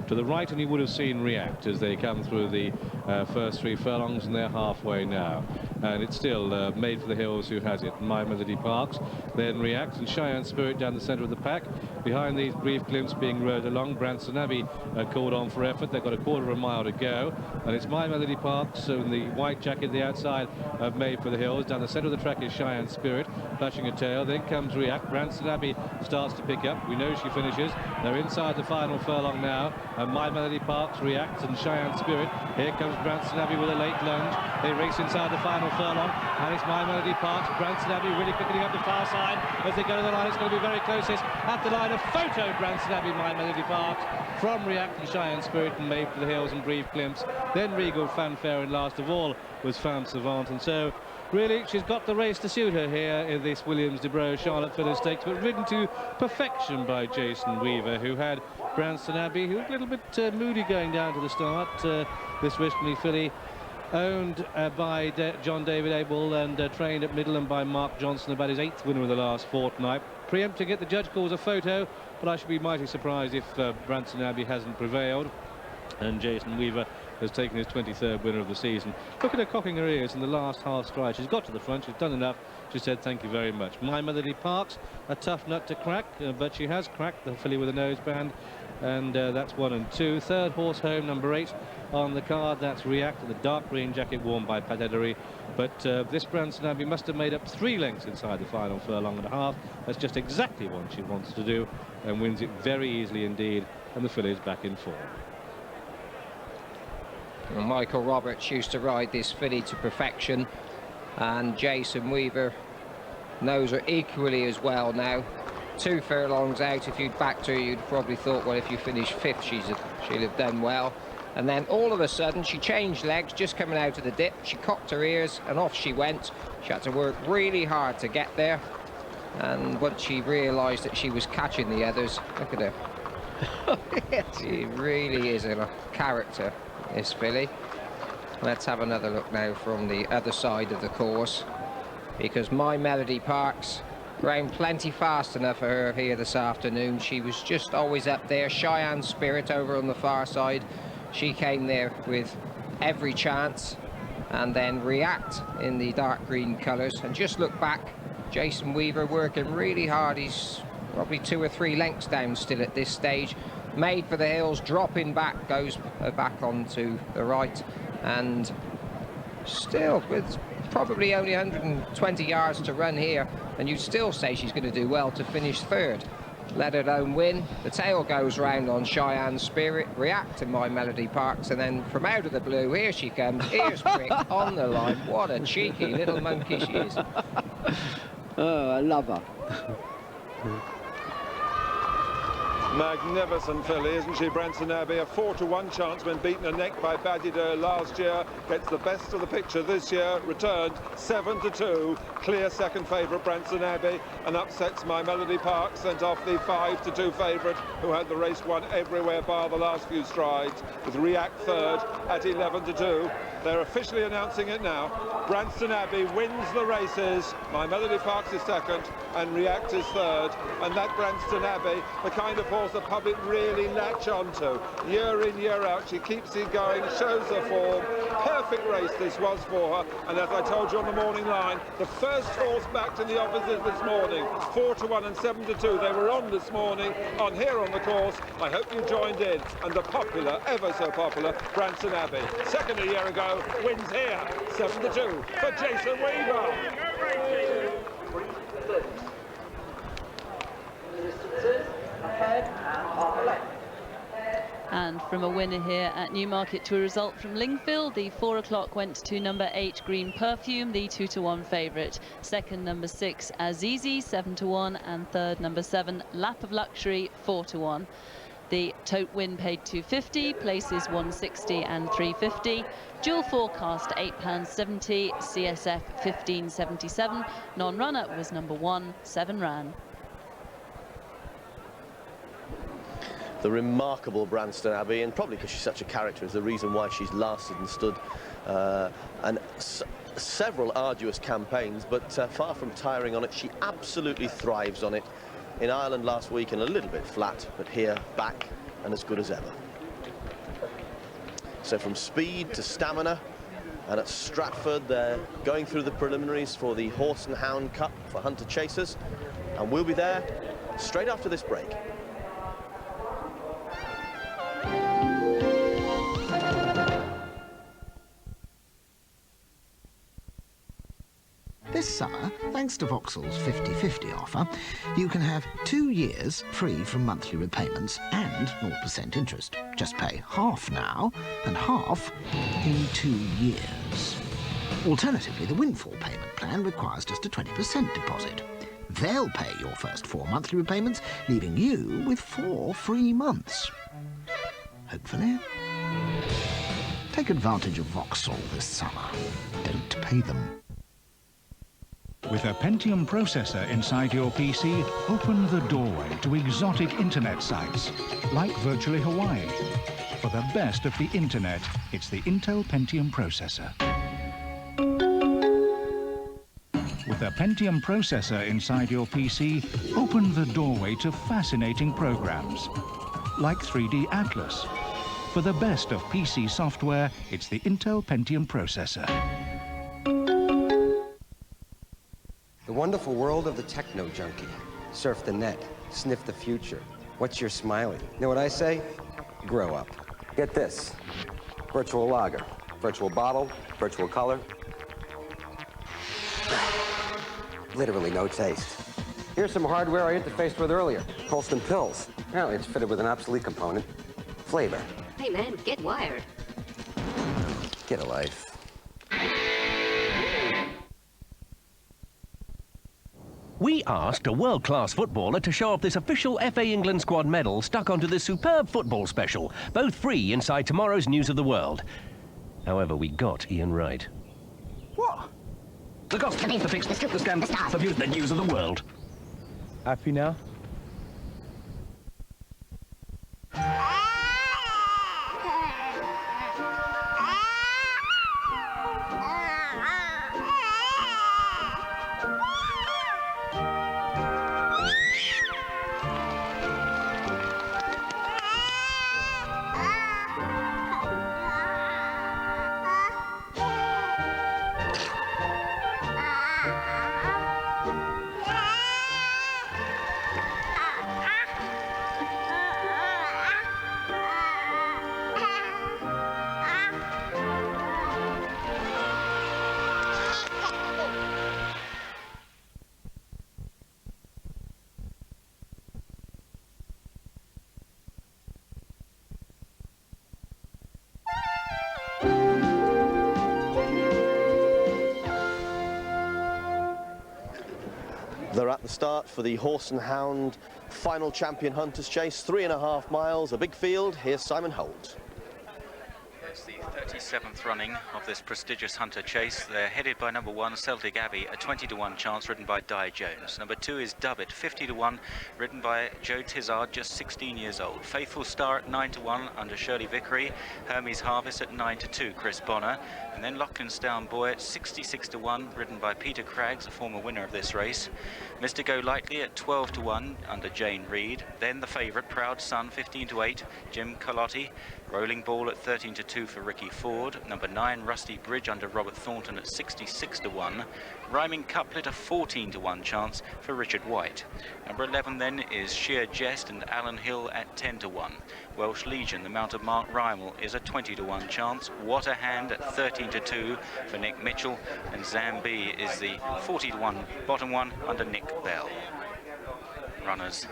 to the right and you would have seen React as they come through the first 3 furlongs, and they're halfway now. And it's still Made for the Hills who has it. My Melody Parks, then React, and Cheyenne Spirit down the centre of the pack. Behind these, Brief Glimpse being rode along. Branson Abbey called on for effort. They've got a quarter of a mile to go, and it's My Melody Parks in the white jacket the outside of Made for the Hills. Down the centre of the track is Cheyenne Spirit flashing a tail. Then comes React. Branson Abbey starts to pick up. We know she finishes. They're inside the final furlong now, and My Melody Parks, React, and Cheyenne Spirit. Here comes Branson Abbey with a late lunge. They race inside the final furlong, and it's My Melody Parks. Branson Abbey really picking up the far side as they go to the line. It's going to be very close. It's at the line. A photo, Branson Abbey, My Melody Parks, from React and Cheyenne Spirit, and Made for the Hills and Brief Glimpse. Then Regal Fanfare, and last of all was Femme Savant. And so really she's got the race to suit her here in this Williams de Bro Charlotte Fiddler Stakes, but ridden to perfection by Jason Weaver, who had Branson Abbey, who was a little bit moody going down to the start. This Westernly filly owned by John David Abel and trained at Midland by Mark Johnson, about his 8th winner of the last fortnight. Preempting it, the judge calls a photo, but I should be mighty surprised if Branson Abbey hasn't prevailed. And Jason Weaver has taken his 23rd winner of the season. Look at her cocking her ears in the last half stride. She's got to the front, she's done enough. She said thank you very much. My Melody Parks, a tough nut to crack, but she has cracked the filly with a noseband, and that's 1 and 2. Third horse home, number 8 on the card, that's React, the dark green jacket worn by Pat Edery. But this Branson Abbey must have made up 3 lengths inside the final furlong and a half. That's just exactly what she wants to do, and wins it very easily indeed, and the filly's back in form. Well, Michael Roberts used to ride this filly to perfection, and Jason Weaver knows her equally as well now. 2 furlongs out, if you'd backed her, you'd probably thought, well, if you finish 5th, she'll have done well. And then all of a sudden, she changed legs just coming out of the dip. She cocked her ears, and off she went. She had to work really hard to get there. And once she realised that she was catching the others, look at her. She really is in a character, this filly. Let's have another look now from the other side of the course, because My Melody Parks ran plenty fast enough for her here this afternoon. She was just always up there. Cheyenne Spirit over on the far side, she came there with every chance. And then React in the dark green colours. And just look back, Jason Weaver working really hard. He's probably 2 or 3 lengths down still at this stage. Made for the hills, dropping back, goes back onto the right. And still, with probably only 120 yards to run here, and you'd still say she's going to do well to finish 3rd. Let alone win. The tail goes round on Cheyenne Spirit, React to My Melody Parks, and then from out of the blue, here she comes. Here's Quick on the line. What a cheeky little monkey she is. Oh, I love her. Magnificent filly, isn't she, Branson Abbey? A 4-to-1 chance when beaten a neck by Badideur last year. Gets the best of the picture this year. Returned 7-2. Clear second favourite, Branson Abbey, and upsets My Melody Park. Sent off the 5-2 favourite, who had the race won everywhere bar the last few strides, with React 3rd at 11-2. They're officially announcing it now. Branson Abbey wins the races. My Melody Parks is 2nd, and React is 3rd. And that Branson Abbey, the kind of horse the public really latch onto. Year in, year out, she keeps it going, shows her form. Perfect race this was for her. And as I told you on the morning line, the first horse backed in the offices this morning, 4-1 and 7-2. They were on this morning, on here on the course. I hope you joined in. And the popular, ever so popular, Branson Abbey. 2nd a year ago, wins here, 7-2 for Jason Weaver. And from a winner here at Newmarket to a result from Lingfield, the 4 o'clock went to number 8 Green Perfume, the 2-1 favourite. 2nd, number 6 Azizi, 7-1, and 3rd, number 7 Lap of Luxury, 4-1. The tote win paid £2.50, places 160 and 350. Dual forecast £8.70, CSF 15.77. Non-runner was number 1, 7 ran. The remarkable Branston Abbey, and probably because she's such a character, is the reason why she's lasted and stood several arduous campaigns, but far from tiring on it. She absolutely thrives on it. In Ireland last week and a little bit flat, but here back and as good as ever. So from speed to stamina, and at Stratford they're going through the preliminaries for the Horse and Hound Cup for Hunter Chasers, and we'll be there straight after this break. This summer, thanks to Vauxhall's 50/50 offer, you can have 2 years free from monthly repayments and 0% interest. Just pay half now and half in 2 years. Alternatively, the windfall payment plan requires just a 20% deposit. They'll pay your first 4 monthly repayments, leaving you with 4 free months. Hopefully. Take advantage of Vauxhall this summer. Don't pay them. With a Pentium processor inside your PC, open the doorway to exotic internet sites, like virtually Hawaii. For the best of the internet, it's the Intel Pentium processor. With a Pentium processor inside your PC, open the doorway to fascinating programs, like 3D Atlas. For the best of PC software, it's the Intel Pentium processor. The wonderful world of the techno junkie. Surf the net, sniff the future. What's your smiling? You know what I say? Grow up. Get this. Virtual lager, virtual bottle, virtual color. Literally no taste. Here's some hardware I interfaced with earlier. Colston pills. Apparently it's fitted with an obsolete component. Flavor. Hey man, get wired. Get a life. We asked a world-class footballer to show off this official FA England squad medal stuck onto this superb football special, both free inside tomorrow's News of the World. However, we got Ian right. What? The gospel, the fix, the scam, the news of the world. Happy now? at the start for the Horse and Hound final champion Hunters Chase. 3.5 miles, a big field. Here's Simon Holt. It's the 37th running of this prestigious Hunter Chase. They're headed by number 1, Celtic Abbey, a 20-to-1 chance, ridden by Di Jones. Number 2 is Dubbit, 50-to-1, ridden by Joe Tizard, just 16 years old. Faithful Star at 9-to-1 under Shirley Vickery. Hermes Harvest at 9-to-2, Chris Bonner. And then Loughlinstown Boy at 66-to-1, ridden by Peter Craggs, a former winner of this race. Mr. Go Lightly at 12-to-1 under Jane Reed. Then the favourite, Proud Sun, 15-to-8, Jim Carlotti. Rolling Ball at 13-to-2 for Ricky Ford. Number 9, Rusty Bridge under Robert Thornton at 66-to-1. Rhyming Couplet, a 14-to-1 chance for Richard White. Number 11 then is Sheer Jest and Alan Hill at 10-to-1. Welsh Legion, the mount of Mark Rymel, is a 20-to-1 chance. What a Hand at 13-to-2 for Nick Mitchell. And Zambi is the 40-to-1 bottom one under Nick Bell. Runners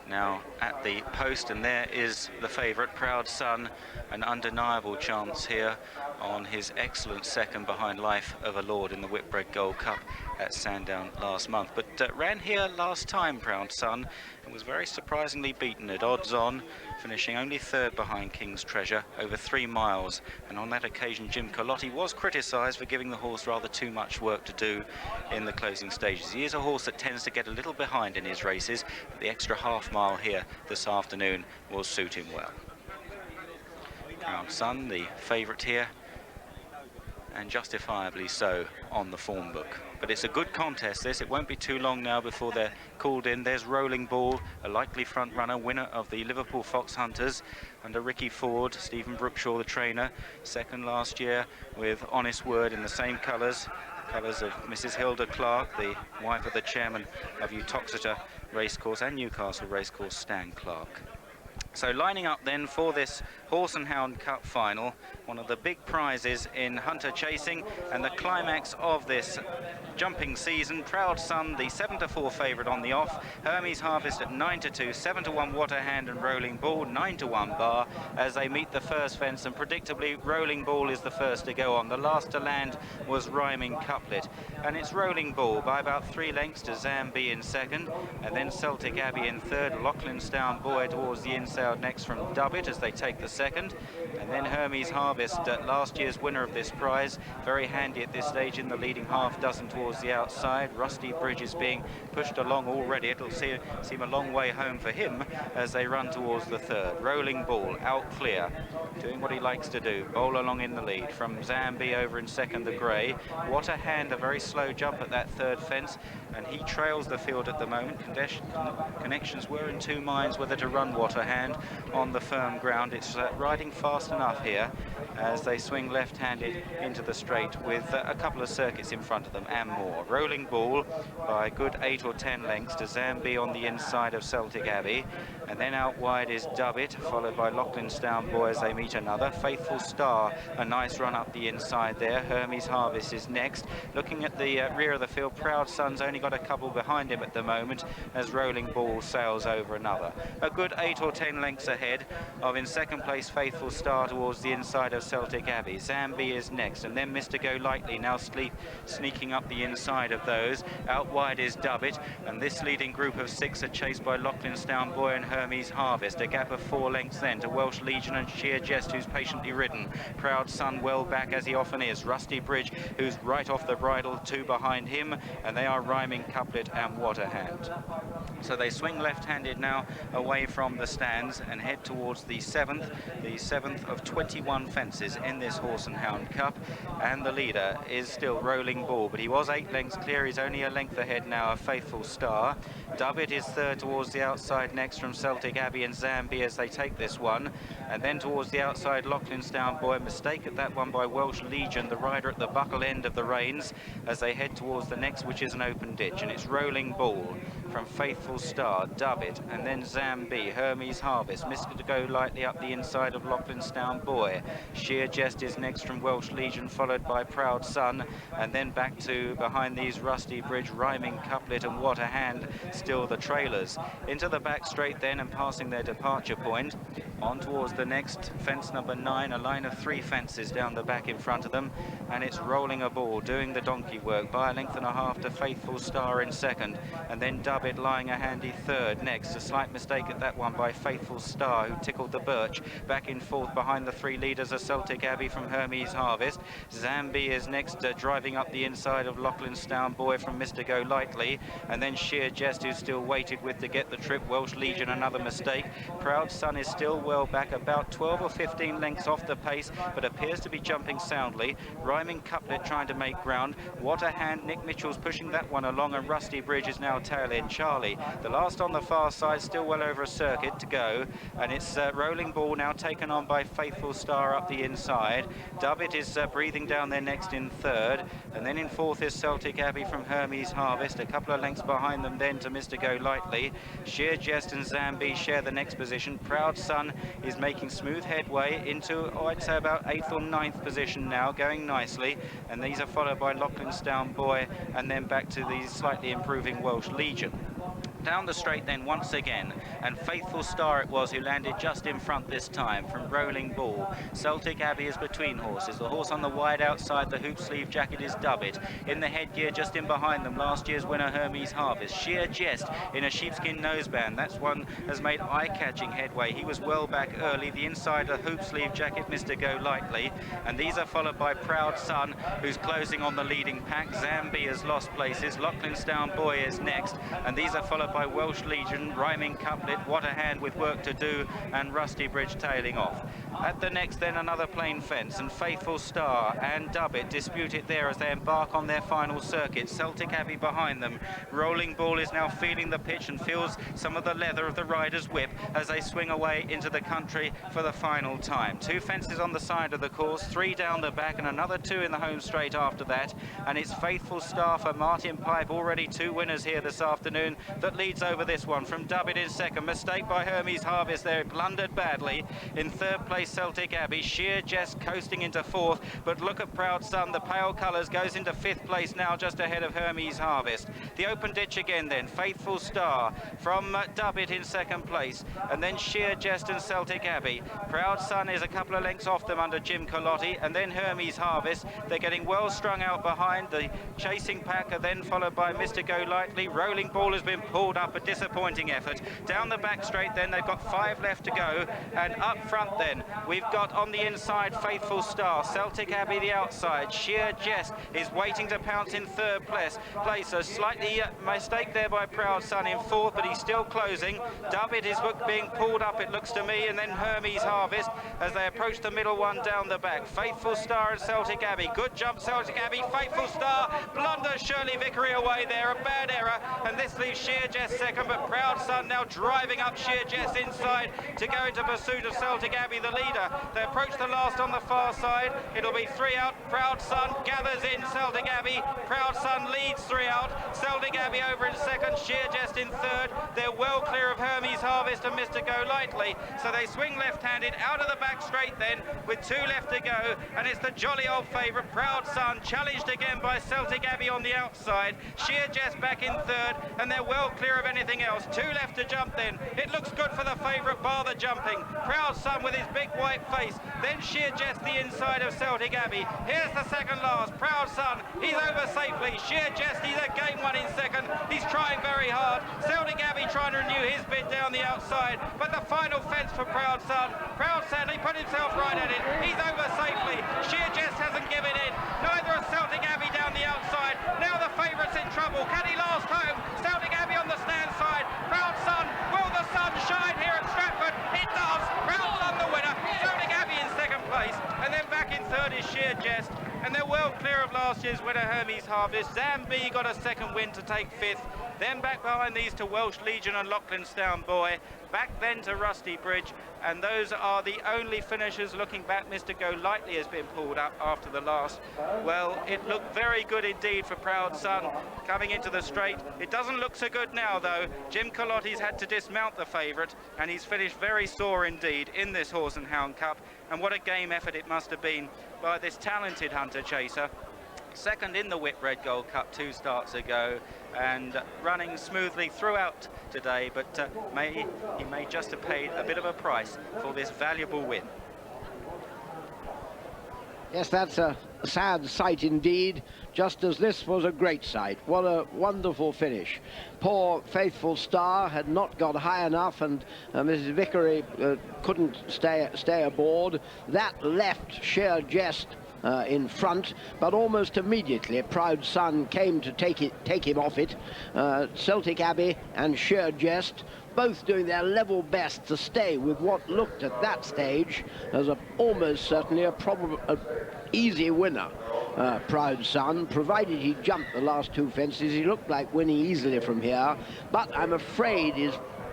now at the post, and there is the favourite, Proud Sun, an undeniable chance here on his excellent second behind Life of a Lord in the Whitbread Gold Cup at Sandown last month. But ran here last time, Proud Sun, and was very surprisingly beaten at odds on, finishing only 3rd behind King's Treasure over 3 miles. And on that occasion, Jim Carlotti was criticised for giving the horse rather too much work to do in the closing stages. He is a horse that tends to get a little behind in his races, but the extra half mile here this afternoon will suit him well. Proud Sun, the favourite here, and justifiably so on the form book. But it's a good contest, this. It won't be too long now before they're called in. There's Rolling Ball, a likely front runner, winner of the Liverpool Fox Hunters under Ricky Ford. Stephen Brookshaw, the trainer, second last year with Honest Word in the same colours of Mrs. Hilda Clark, the wife of the chairman of Uttoxeter Racecourse and Newcastle Racecourse, Stan Clark. So lining up then for this Horse and Hound Cup final, one of the big prizes in hunter chasing and the climax of this jumping season. Proud Sun, the 7-to-4 favourite on the off. Hermes Harvest at 9-to-2, 7-to-1 What a Hand and Rolling Ball, 9-to-1 Bar as they meet the first fence, and predictably Rolling Ball is the first to go on. The last to land was Rhyming Couplet, and it's Rolling Ball by about 3 lengths to Zambi in second, and then Celtic Abbey in third. Loughlinstown Boy towards the inside next from Dubbit as they take the second, and then Hermes Harvest, last year's winner of this prize, very handy at this stage in the leading half dozen towards the outside. Rusty Bridge is being pushed along already. It'll seem a long way home for him as they run towards the third. Rolling Ball out clear, doing what he likes to do, bowl along in the lead. From Zambi over in second, the grey. What a Hand, a very slow jump at that third fence, and he trails the field at the moment. Connections were in 2 minds whether to run What a Hand on the firm ground. It's riding fast enough here as they swing left-handed into the straight with a couple of circuits in front of them and more. Rolling Ball by a good 8 or 10 lengths to Zambi on the inside of Celtic Abbey, and then out wide is Dubbit, followed by Loughlinstown Boy as they meet another. Faithful Star, a nice run up the inside there. Hermes Harvest is next. Looking at the rear of the field, Proud Sun's only got a couple behind him at the moment as Rolling Ball sails over another. A good 8 or 10 lengths ahead of, in second place, Faithful Star towards the inside of Celtic Abbey. Zambi is next, and then Mr. Go Lightly now sneaking up the inside of those. Out wide is Dubbit, and this leading group of 6 are chased by Loughlinstown Boy and Hermes Harvest. A gap of 4 lengths then to Welsh Legion and Sheer Jest, who's patiently ridden. Proud Sun well back as he often is. Rusty Bridge, who's right off the bridle, 2 behind him, and they are Rhyming Couplet and What a Hand. So they swing left-handed now away from the stands and head towards the seventh of 21 fences in this Horse and Hound Cup, and the leader is still Rolling Ball, but he was 8 lengths clear. He's only a length ahead now of Faithful Star. Dubbit is third towards the outside next from Celtic Abbey and Zambi as they take this one, and then towards the outside Loughlinstown Boy. Mistake at that one by Welsh Legion, the rider at the buckle end of the reins, as they head towards the next, which is an open ditch, and it's Rolling Ball from Faithful Star, Dubbit, and then Zambi. Hermes Harvest, Mr. to Go Lightly up the inside of Loughlinstown Boy. Sheer Jest is next from Welsh Legion, followed by Proud Sun, and then back to behind these Rusty Bridge, Rhyming Couplet and What a Hand, still the trailers. Into the back straight then, and passing their departure point On towards the next fence, number 9, a line of 3 fences down the back in front of them, and it's Rolling a Ball doing the donkey work by a length and a half to Faithful Star in second, and then Dub It lying a handy third next. A slight mistake at that one by Faithful Star, who tickled the birch. Back in fourth behind the 3 leaders are Celtic Abbey from Hermes Harvest. Zambi is next, driving up the inside of Loughlinstown Boy from Mr. Go Lightly, and then Sheer Jest, who's still waited with to get the trip. Welsh Legion, another mistake. Proud Sun is still well back, about 12 or 15 lengths off the pace, but appears to be jumping soundly. Rhyming Couplet trying to make ground. What a hand. Nick Mitchell's pushing that one along, and Rusty Bridge is now tail end. Charlie, the last on the far side, still well over a circuit to go, and it's Rolling Ball now taken on by Faithful Star up the inside. Dubbit is breathing down there next in third, and then in fourth is Celtic Abbey from Hermes Harvest, a couple of lengths behind them then to Mr. Go Lightly. Sheer Jest and Zambi share the next position. Proud Sun is making smooth headway into, I'd say, about 8th or 9th position now, going nicely, and these are followed by Loughlinstown Boy, and then back to the slightly improving Welsh Legion. Down the straight then once again, and Faithful Star it was who landed just in front this time from Rolling Ball. Celtic Abbey is between horses. The horse on the wide outside, the hoop sleeve jacket, is Dubbit. In the headgear just in behind them, last year's winner Hermes Harvest. Sheer Jest in a sheepskin noseband. That's one has made eye-catching headway. He was well back early. The inside, the hoop sleeve jacket, Mr. Go Lightly. And these are followed by Proud Sun, who's closing on the leading pack. Zambi has lost places. Loughlinstown Boy is next. And these are followed by Welsh Legion, Rhyming Couplet, What a Hand with Work to Do, and Rusty Bridge tailing off. At the next then another plain fence, and Faithful Star and Dubbit dispute it there as they embark on their final circuit. Celtic Abbey behind them. Rolling Ball is now feeling the pitch and feels some of the leather of the rider's whip as they swing away into the country for the final time. 2 fences on the side of the course, 3 down the back, and another 2 in the home straight after that, and it's Faithful Star for Martin Pipe, already 2 winners here this afternoon, that leads over this one from Dubbit in second. Mistake by Hermes Harvest there, it blundered badly. In third place Celtic Abbey. Sheer Jest coasting into fourth, but look at Proud Sun, the pale colours, goes into 5th place now, just ahead of Hermes Harvest. The open ditch again then, Faithful Star from Dubbit in second place, and then Sheer Jest and Celtic Abbey. Proud Sun is a couple of lengths off them under Jim Colotti, and then Hermes Harvest. They're getting well strung out behind. The chasing pack are then followed by Mr. Go Lightly. Rolling Ball has been pulled up, a disappointing effort. Down the back straight then, they've got 5 left to go, and up front then we've got on the inside Faithful Star, Celtic Abbey the outside. Sheer Jest is waiting to pounce in third place. A slightly mistake there by Proud Sun in fourth, but he's still closing. Dubbit is being pulled up, it looks to me, and then Hermes Harvest as they approach the middle one down the back. Faithful Star and Celtic Abbey. Good jump, Celtic Abbey. Faithful Star blunders Shirley Vickery away there, a bad error, and this leaves Sheer Jest second, but Proud Sun now driving up Sheer Jest inside to go into pursuit of Celtic Abbey, the leader. They approach the last on the far side. It'll be 3 out. Proud Sun gathers in Celtic Abbey. Proud Sun leads 3 out. Celtic Abbey over in second. Sheer Jest in third. They're well clear of Hermes Harvest and Mr. Go Lightly. So they swing left-handed out of the back straight then with 2 left to go. And it's the jolly old favourite, Proud Sun, challenged again by Celtic Abbey on the outside. Sheer Jest back in third, and they're well clear of anything else. 2 left to jump then. It looks good for the favourite, bar the jumping. Proud Sun with his big white face. Then Sheer Jest the inside of Celtic Abbey. Here's the second last. Proud Sun, he's over safely. Sheer Jest, he's a game one in second. He's trying very hard. Celtic Abbey trying to renew his bid down the outside. But the final fence for Proud Sun. Proud Sun, he put himself right at it. He's over safely. Sheer Jest hasn't given in. Neither has Celtic Abbey down the outside. Now the favourite's in trouble. Can he last home? Celtic Abbey on the stand side. Proud Sun, will the sun shine here at Stratford? It does. Proud Sun the winner. Celtic Abbey in second place. And then back in third is Sheer Jest. And they're well clear of last year's winner Hermes Harvest. Zambi got a second win to take 5th. Then back behind these to Welsh Legion and Loughlinstown Boy. Back then to Rusty Bridge. And those are the only finishers. Looking back, Mr. Go Lightly has been pulled up after the last. Well, it looked very good indeed for Proud Sun coming into the straight. It doesn't look so good now, though. Jim Colotti's had to dismount the favourite, and he's finished very sore indeed in this Horse and Hound Cup. And what a game effort it must have been by this talented hunter chaser. second in the Whitbread Gold Cup 2 starts ago, and running smoothly throughout today, but he may just have paid a bit of a price for this valuable win. Yes, that's a sad sight indeed, just as this was a great sight. What a wonderful finish. Poor faithful Star had not got high enough, and Mrs. Vickery couldn't stay aboard. That left Sheer Jest in front, but almost immediately Proud Son came to take him off it. Celtic Abbey and Sheer Jest both doing their level best to stay with what looked at that stage as almost certainly a easy winner. Proud Son, provided he jumped the last two fences, he looked like winning easily from here, but I'm afraid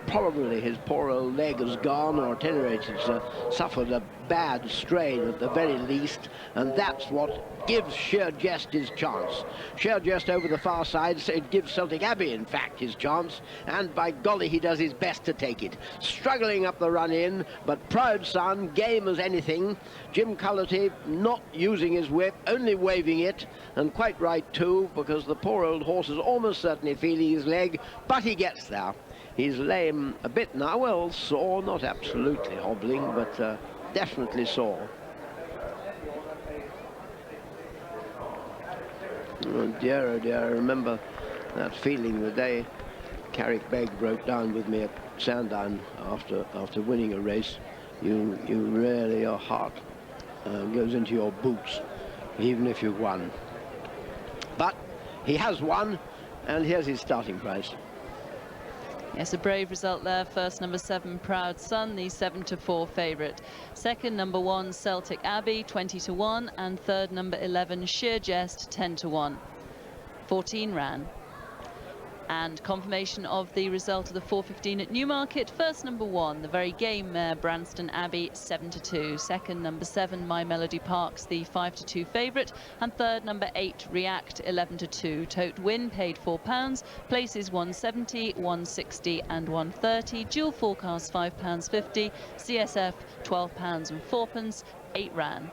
probably his poor old leg has gone, or at any rate it's suffered a bad strain at the very least, and that's what gives Sheer Jest his chance. Sheer Jest over the far side, so it gives Celtic Abbey in fact his chance, and by golly he does his best to take it. Struggling up the run in, but Proud Son, game as anything. Jim Cullity not using his whip, only waving it, and quite right too, because the poor old horse is almost certainly feeling his leg, but he gets there. He's lame a bit now, well, sore, not absolutely hobbling, but definitely sore. Oh dear, I remember that feeling the day Carrick Begg broke down with me at Sandown after winning a race. You really, your heart goes into your boots, even if you've won. But he has won, and here's his starting price. Yes, a brave result there. First, number 7, Proud Son, the 7-4 favourite. Second, number 1, Celtic Abbey, 20-1. And third, number 11, Sheer Jest, 10-1. 14 ran. And confirmation of the result of the 4:15 at Newmarket. First, number 1, the very game mare, Branston Abbey, 7-2. Second, number 7, My Melody Parks, the 5-2 favourite. And third, number 8, React, 11-2. Tote win, paid £4. Places 170, 160 and 130. Dual forecast £5.50. CSF £12 and 4pence. 8 ran.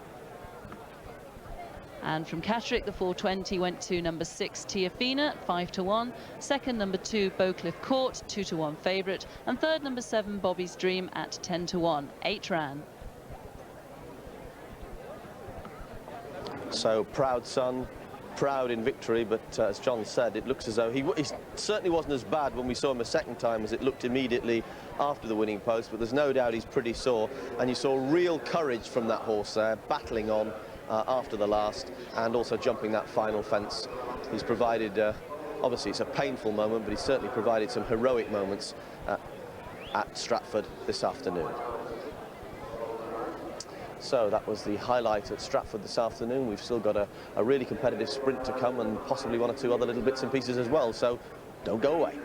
And from Catterick, the 4:20 went to number 6, Tiafina, 5-1. Second, number 2, Beaucliffe Court, 2-1 favourite. And third, number 7, Bobby's Dream at 10-1. 8 ran. So Proud Son, proud in victory, but as John said, it looks as though he certainly wasn't as bad when we saw him a second time as it looked immediately after the winning post, but there's no doubt he's pretty sore, and you saw real courage from that horse there, battling on after the last, and also jumping that final fence. He's provided, obviously it's a painful moment, but he's certainly provided some heroic moments at Stratford this afternoon. So that was the highlight at Stratford this afternoon. We've still got a really competitive sprint to come, and possibly 1 or 2 other little bits and pieces as well, so don't go away.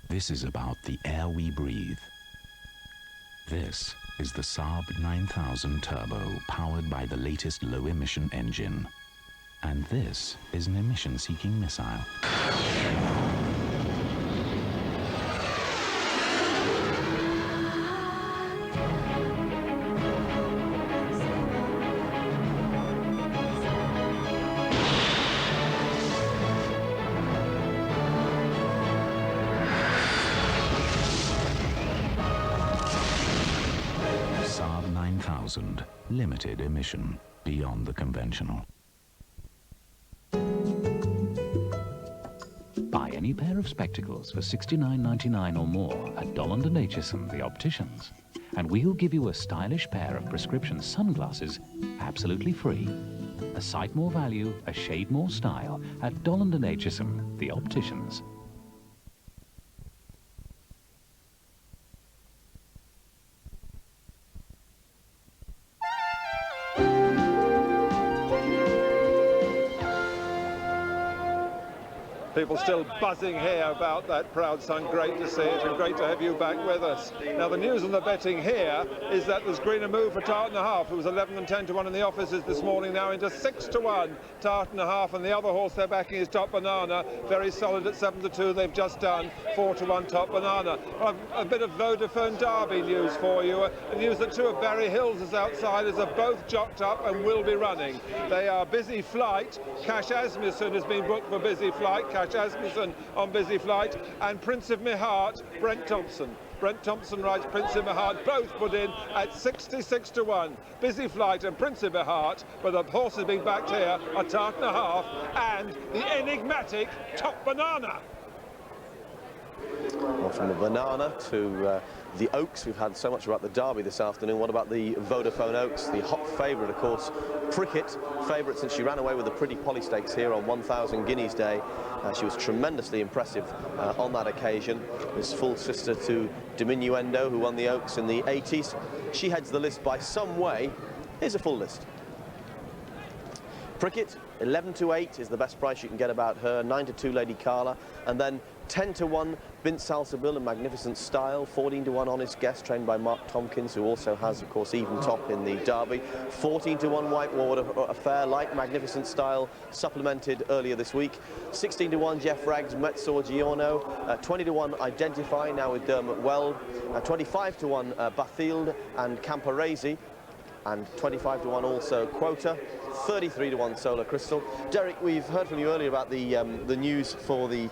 This is about the air we breathe. This is the Saab 9000 Turbo, powered by the latest low-emission engine. And this is an emission-seeking missile. Saab 9000, limited emission, beyond the conventional. Buy any pair of spectacles for $69.99 or more at Dolland & Aitchison, the opticians, and we'll give you a stylish pair of prescription sunglasses absolutely free. A sight more value, a shade more style at Dolland & Aitchison, the opticians. People still buzzing here about that proud son. Great to see it, and great to have you back with us. Now, the news on the betting here is that there's greener move for Tart and a Half. It was 11 and 10 to 1 in the offices this morning, now into 6 to 1. Tart and a Half, and the other horse they're backing is Top Banana. Very solid at 7 to 2. They've just done 4 to 1 Top Banana. A bit of Vodafone Derby news for you. News that 2 of Barry Hills' outsiders are both jocked up and will be running. They are Busy Flight. Cash Asmussen has been booked for Busy Flight. Cash Asmussen on Busy Flight, and Prince of My Heart, Brent Thompson. Brent Thompson rides Prince of My Heart, both put in at 66 to 1. Busy Flight and Prince of My Heart, but the horses being backed here are Tart and a Half and the enigmatic Top Banana. Well, from the Banana to the Oaks, we've had so much about the Derby this afternoon. What about the Vodafone Oaks? The hot favourite, of course, Prickett, favourite since she ran away with the Pretty Polly Stakes here on 1,000 Guineas Day. She was tremendously impressive on that occasion. His full sister to Diminuendo, who won the Oaks in the 80s. She heads the list by some way. Here's a full list. Prickett, 11 to 8 is the best price you can get about her. 9 to 2 Lady Carla, and then 10 to 1 Bint Salsabil and Magnificent Style. 14 to 1 Honest Guest, trained by Mark Tompkins, who also has, of course, even top in the Derby. 14 to 1 Whitewater Affair, like Magnificent Style, supplemented earlier this week. 16 to 1 Jeff Ragg's Metzor Giorno. 20 to 1 Identify, now with Dermot Weld. 25 to 1 Bathild and Camporese. And 25 to 1 also Quota, 33 to 1 Solar Crystal. Derek, we've heard from you earlier about the news for the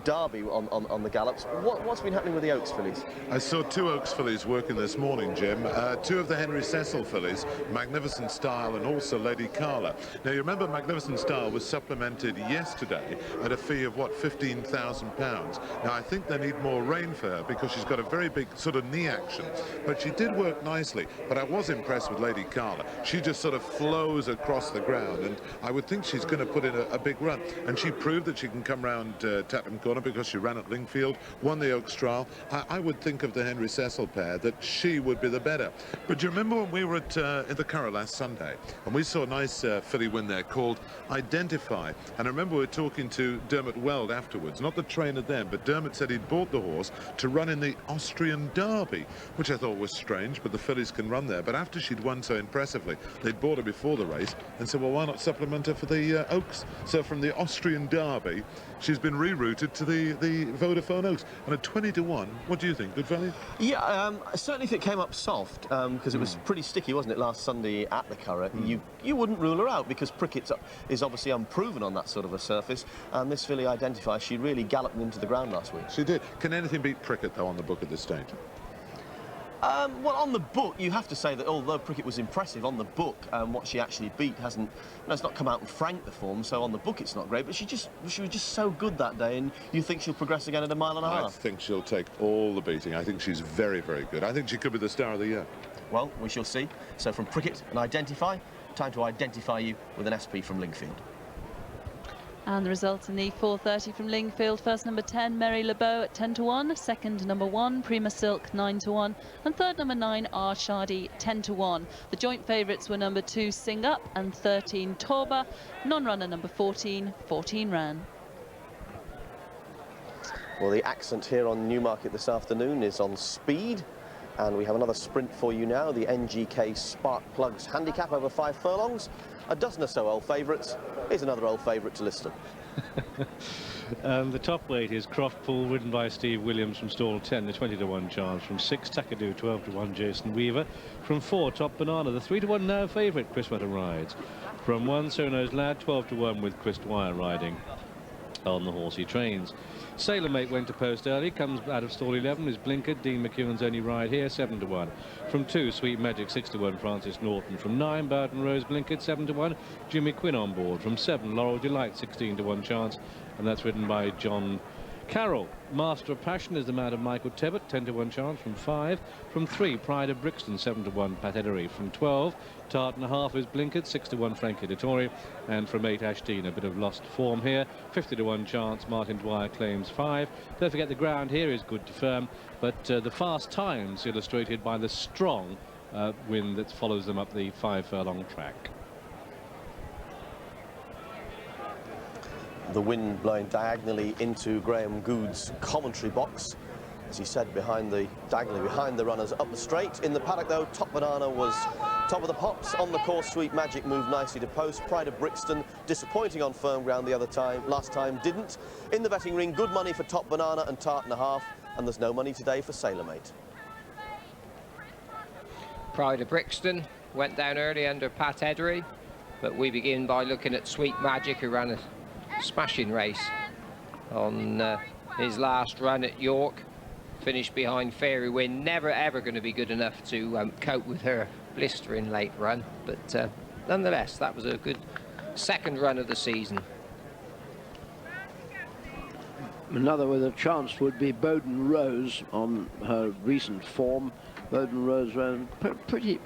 Derby on the gallops. What's been happening with the Oaks fillies? I saw 2 Oaks fillies working this morning, Jim. 2 of the Henry Cecil fillies, Magnificent Style and also Lady Carla. Now, you remember Magnificent Style was supplemented yesterday at a fee of, what, £15,000. Now, I think they need more rain for her because she's got a very big sort of knee action. But she did work nicely. But I was impressed with Lady Carla. She just sort of flows across the ground, and I would think she's going to put in a big run. And she proved that she can come round Tatton Corner because she ran at Lingfield, won the Oaks Trial. I would think of the Henry Cecil pair that she would be the better. But do you remember when we were at the Curragh last Sunday, and we saw a nice filly win there called Identify? And I remember we were talking to Dermot Weld afterwards, not the trainer then, but Dermot said he'd bought the horse to run in the Austrian Derby, which I thought was strange, but the fillies can run there. But after she'd won so impressively, they'd bought her before the race and said, well, why not supplement her for the Oaks? So from the Austrian Derby, she's been rerouted to the Vodafone Oaks. And at 20 to 1, what do you think? Good value? Yeah, certainly if it came up soft, because it was pretty sticky, wasn't it, last Sunday at the Curragh, you wouldn't rule her out, because Prickett is obviously unproven on that sort of a surface, and this filly Identify, she really galloped into the ground last week. She did. Can anything beat Prickett, though, on the book at this stage? Well, on the book, you have to say that although Prickett was impressive on the book, what she actually beat it's not come out and franked the form, so on the book it's not great, but she was just so good that day, and you think she'll progress again at 1.5 miles? I think she'll take all the beating. I think she's very, very good. I think she could be the star of the year. Well, we shall see. So from Prickett and Identify, time to identify you with an SP from Lingfield. And the results in the 4:30 from Lingfield: first number 10, Mary LeBeau at 10 to 1, second number 1, Prima Silk 9 to 1, and third number 9, R Shardy 10 to 1. The joint favourites were number 2, Sing Up, and 13, Torba. Non-runner number 14, 14 ran. Well, the accent here on Newmarket this afternoon is on speed, and we have another sprint for you now. The NGK Spark Plugs handicap over 5 furlongs. A dozen or so old favourites. Here's another old favourite to list them. The top weight is Croftpool, ridden by Steve Williams from stall 10, the 20 to 1 chance. From 6, Takadu, 12 to 1, Jason Weaver. From 4, Top Banana, the 3 to 1 now favourite, Chris Wetter rides. From 1, Sono's Lad, 12 to 1 with Chris Dwyer riding on the horse he trains. Sailor Mate went to post early, comes out of stall 11, is Blinkered, Dean McEwen's only ride here, 7 to 1. From 2, Sweet Magic, 6 to 1, Francis Norton. From 9, Burton Rose, Blinkered, 7 to 1, Jimmy Quinn on board. From 7, Laurel Delight, 16 to 1 chance, and that's ridden by John Carroll. Master of Passion is the man of Michael Tebbett, 10 to 1 chance. From 5, from 3, Pride of Brixton, 7 to 1, Pat Edery. From 12, Tart and a Half is Blinkered, 6 to 1, Frankie Dettori. And from 8, Ashdean, a bit of lost form here, 50 to 1 chance, Martin Dwyer claims 5. Don't forget the ground here is good to firm, but the fast times illustrated by the strong wind that follows them up the 5 furlong track. The wind blowing diagonally into Graham Good's commentary box. As he said, diagonally behind the runners up the straight. In the paddock, though, Top Banana was top of the pops. On the course, Sweet Magic moved nicely to post. Pride of Brixton, disappointing on firm ground last time, didn't. In the betting ring, good money for Top Banana and Tart and a Half, and there's no money today for Sailor Mate. Pride of Brixton went down early under Pat Eddery, but we begin by looking at Sweet Magic, who ran a smashing race on his last run at York. Finished behind Fairy Wind, never ever going to be good enough to cope with her blistering late run, but nonetheless that was a good second run of the season. Another with a chance would be Bowden Rose on her recent form. Bowden Rose ran pretty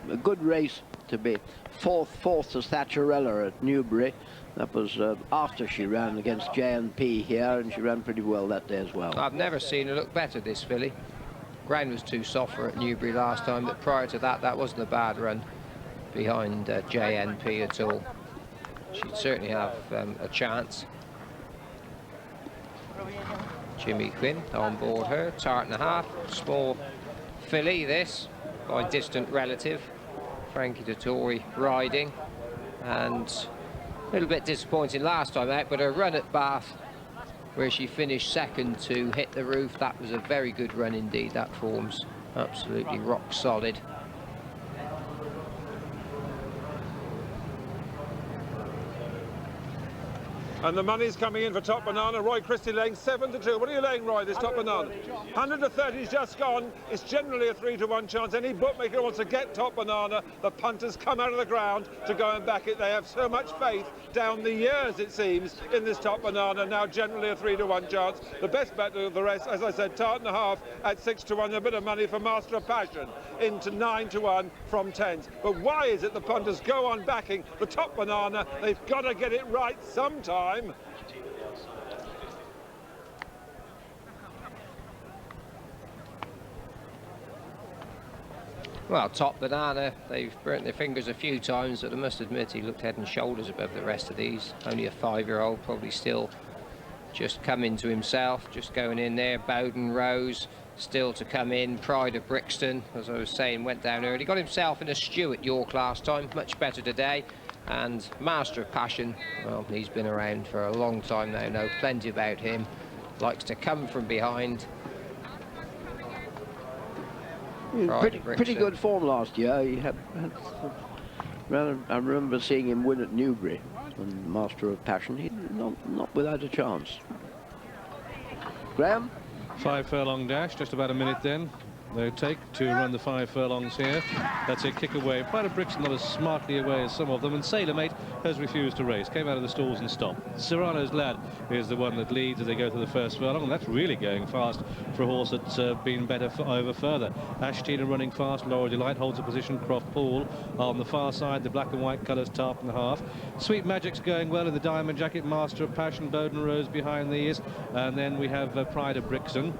a good race to be fourth to Thatcherella at Newbury. That was after she ran against J&P here, and she ran pretty well that day as well. I've never seen her look better, this filly. Ground was too soft for her at Newbury last time, but prior to that, that wasn't a bad run behind J&P at all. She'd certainly have a chance. Jimmy Quinn on board her, Tart and a Half, small filly this, by distant relative. Frankie Dettori riding, and a little bit disappointing last time out, but her run at Bath, where she finished second to hit the roof, that was a very good run indeed. That form's absolutely rock solid. And the money's coming in for Top Banana. Roy Christie laying 7-2. What are you laying, Roy, this Top Banana? 130's just gone. It's generally a 3-to-1 chance. Any bookmaker wants to get Top Banana. The punters come out of the ground to go and back it. They have so much faith down the years, it seems, in this Top Banana. Now generally a 3-to-1 chance. The best bet of the rest, as I said, Tart and a Half at 6-to-1. A bit of money for Master of Passion into 9-to-1 from 10s. But why is it the punters go on backing the Top Banana? They've got to get it right sometime. Well, Top Banana, they've burnt their fingers a few times, but I must admit he looked head and shoulders above the rest of these. Only a 5-year-old, probably still just coming to himself, just going in there. Bowden Rose still to come in. Pride of Brixton, as I was saying, went down early. Got himself in a stew at York last time, much better today. And Master of Passion, well, he's been around for a long time now, know plenty about him. Likes to come from behind. Pretty good form last year. He had I remember seeing him win at Newbury on Master of Passion. He's not without a chance. Graham? 5 furlong dash, just about a minute then. They take to run the 5 furlongs here. That's a kick away. Pride of Brixton not as smartly away as some of them, and Sailor Mate has refused to race. Came out of the stalls and stopped. Serrano's Lad is the one that leads as they go to the first furlong, and that's really going fast for a horse that's been better over further. Ashtina running fast. Laura Delight holds a position. Croft Pool on the far side. The black and white colours, Tart and a Half. Sweet Magic's going well in the diamond jacket. Master of Passion, Bowden Rose behind these, and then we have Pride of Brixton.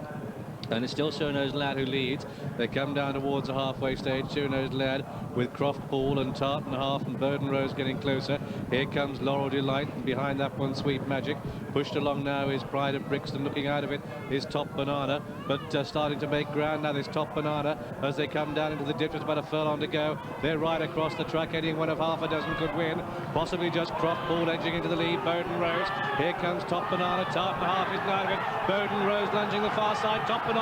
And it's still Serrano's Lad who leads. They come down towards the halfway stage. Serrano's Lad with Croft Pool and Tart and a Half and Bowden Rose getting closer. Here comes Laurel Delight, and behind that one Sweet Magic. Pushed along now is Pride of Brixton. Looking out of it is Top Banana, but starting to make ground now. There's Top Banana as they come down into the dip. Just about a furlong to go. They're right across the track. Any one of half a dozen could win. Possibly just Croft Pool edging into the lead. Bowden Rose. Here comes Top Banana. Tart and a Half is out of it. Bowden Rose lunging the far side. Top Banana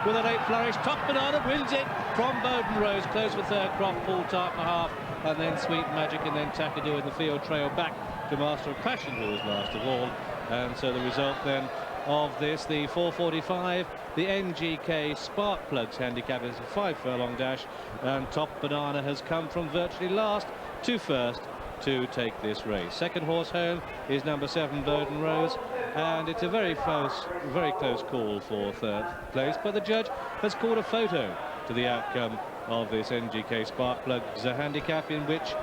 with a late flourish. Top Banana wins it from Bowden Rose. Close for third. Croft Pool, Tart and a Half, and then Sweet Magic, and then Takadu in the field trail back to Master of Passion, who was last of all. And so the result then of this, the 4:45, the NGK Spark Plugs handicap is a 5 furlong dash, and Top Banana has come from virtually last to first to take this race. Second horse home is number 7 Bowden Rose, and it's a very close call for third place, but the judge has called a photo to the outcome of this NGK Spark Plugs handicap, in which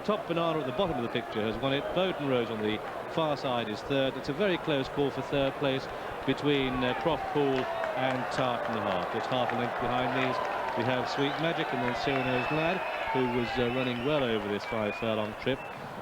Top Banana at the bottom of the picture has won it. Bowden Rose on the far side is third. It's a very close call for third place between Croft Pool and Tart and a Half. It's half a length behind these. We have Sweet Magic and then Serrano's Lad, who was running well over this 5 furlong trip.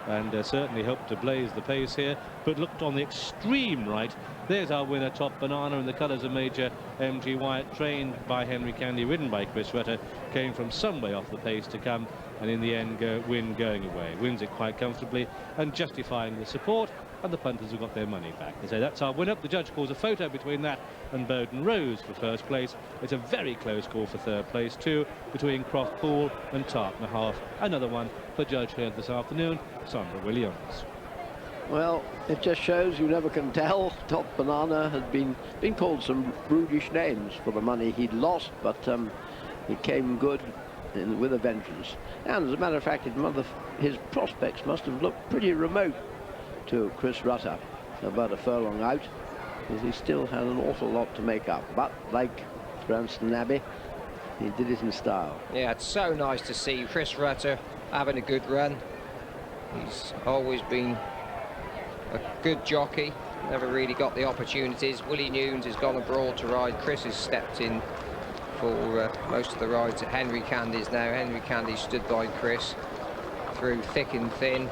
and certainly hoped to blaze the pace here, but looked on the extreme right. There's our winner, Top Banana, in the colours of Major M.G. Wyatt, trained by Henry Candy, ridden by Chris Rutter, came from some way off the pace to come, and in the end win going away. Wins it quite comfortably and justifying the support, and the punters have got their money back. They say that's our winner. The judge calls a photo between that and Bowden Rose for first place. It's a very close call for third place too, between Croft Pool and Tartner Half. Another one for judge heard this afternoon, Sandra Williams. Well, it just shows you never can tell. Top Banana had been called some brutish names for the money he'd lost, but he came good with a vengeance. And as a matter of fact, his prospects must have looked pretty remote to Chris Rutter, about a furlong out, because he still had an awful lot to make up. But like Branston Abbey, he did it in style. Yeah, it's so nice to see Chris Rutter having a good run. He's always been a good jockey, never really got the opportunities. Willie Nunes has gone abroad to ride. Chris has stepped in for most of the rides at Henry Candy's now. Henry Candy stood by Chris through thick and thin,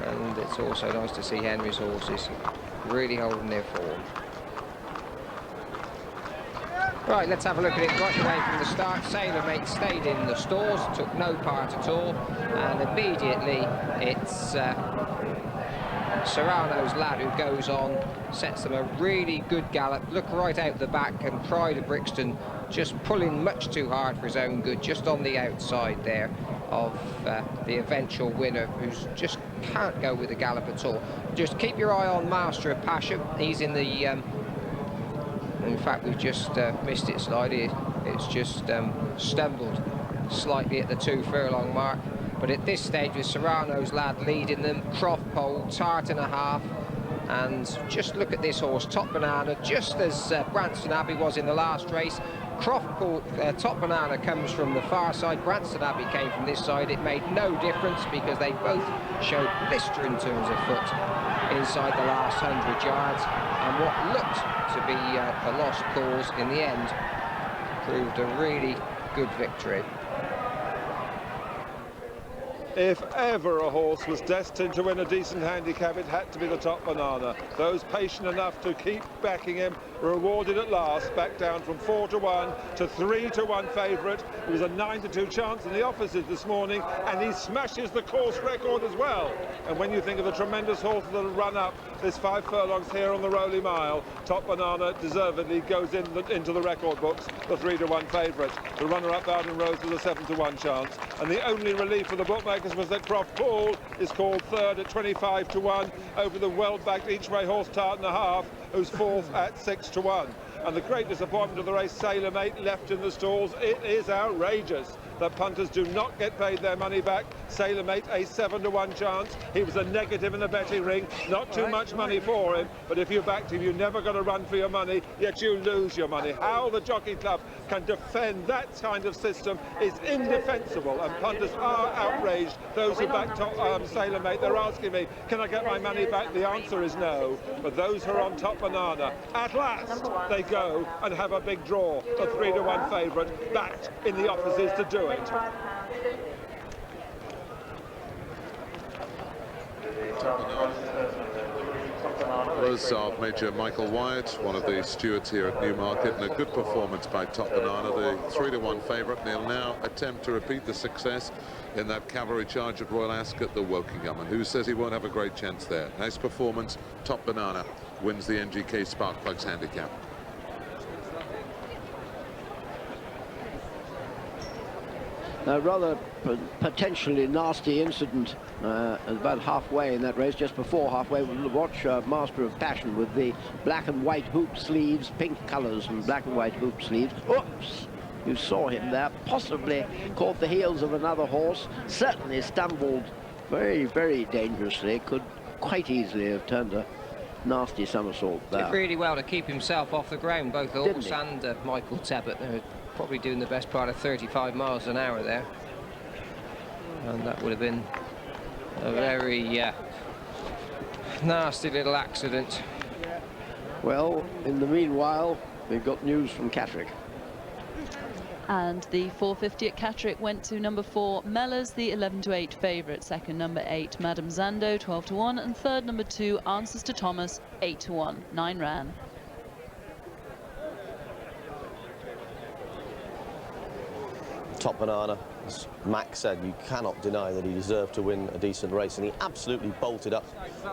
and it's also nice to see Henry's horses really holding their form. Right, let's have a look at it right away from the start. Sailor Mate stayed in the stalls, took no part at all, and immediately it's Serrano's Lad who goes on, sets them a really good gallop. Look right out the back, and Pride of Brixton just pulling much too hard for his own good, just on the outside there of the eventual winner, who's just can't go with the gallop at all. Just keep your eye on Master of Passion. He's in the in fact, we've just missed it slightly. It's just stumbled slightly at the 2 furlong mark. But at this stage, with Serrano's Lad leading them, Croft Pole, Tartan a half, and just look at this horse, Top Banana, just as Branston Abbey was in the last race. Croft Pole, Top Banana comes from the far side, Branston Abbey came from this side. It made no difference because they both showed blister in terms of foot inside the last 100 yards, and what looked to be a lost cause in the end proved a really good victory. If ever a horse was destined to win a decent handicap, it had to be the Top Banana. Those patient enough to keep backing him rewarded at last, back down from 4-1 to 3-1 favourite. It was a 9-2 chance in the offices this morning, and he smashes the course record as well. And when you think of the tremendous horses that have run up this 5 furlongs here on the Rowley Mile, Top Banana deservedly goes into the record books, the 3-1 favourite. The runner-up Bowden Rose was a 7-1 chance, and the only relief for the bookmakers was that Croft Pool is called third at 25-1 over the well-backed each-way horse Tartan a half, who's fourth at 6-1. And the great disappointment of the race, Sailor Mate, left in the stalls. It is outrageous that punters do not get paid their money back. Sailor Mate, a 7-1 chance. He was a negative in the betting ring. Not too much money for him, but if you backed him, you're never going to run for your money, yet you lose your money. How the Jockey Club can defend that kind of system is indefensible, and punters are outraged. Those who backed Sailor Mate, they're asking me, can I get my money back? The answer is no. But those who are on Top Banana, at last, they go and have a big draw, a 3-1 favourite, backed in the offices to do it. Those are Major Michael Wyatt, one of the stewards here at Newmarket, and a good performance by Top Banana, the 3-1 favourite. And he'll now attempt to repeat the success in that cavalry charge at Royal Ascot, the Wokingham. And who says he won't have a great chance there? Nice performance. Top Banana wins the NGK Sparkplugs handicap. A rather potentially nasty incident about halfway in that race, just before halfway. We'll watch Master of Passion with the black and white hoop sleeves, pink colours and black and white hoop sleeves. Oops! You saw him there, possibly caught the heels of another horse, certainly stumbled very, very dangerously, could quite easily have turned a nasty somersault there. Did really well to keep himself off the ground, both the horse and Michael Tebbett. They were probably doing the best part of 35 miles an hour there. And that would have been a very nasty little accident. Well, in the meanwhile, we've got news from Catterick. And the 450 at Catterick went to number 4 Mellors, the 11-8 favourite. Second, number 8 Madame Zando, 12-1, and third, number 2 Answers to Thomas, 8-1. 9 ran. Top Banana, as Max said, you cannot deny that he deserved to win a decent race, and he absolutely bolted up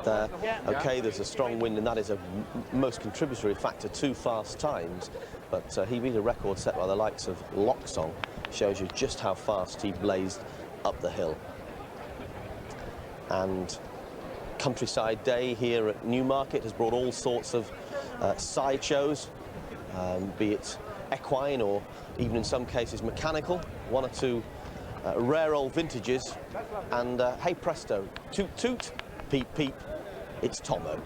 there. Okay, there's a strong wind, and that is a most contributory factor to fast times, but he beat a record set by the likes of Locksong. Shows you just how fast he blazed up the hill. And Countryside Day here at Newmarket has brought all sorts of sideshows, be it equine or even in some cases mechanical. One or two rare old vintages, and hey presto, toot toot, peep peep, it's Tomo.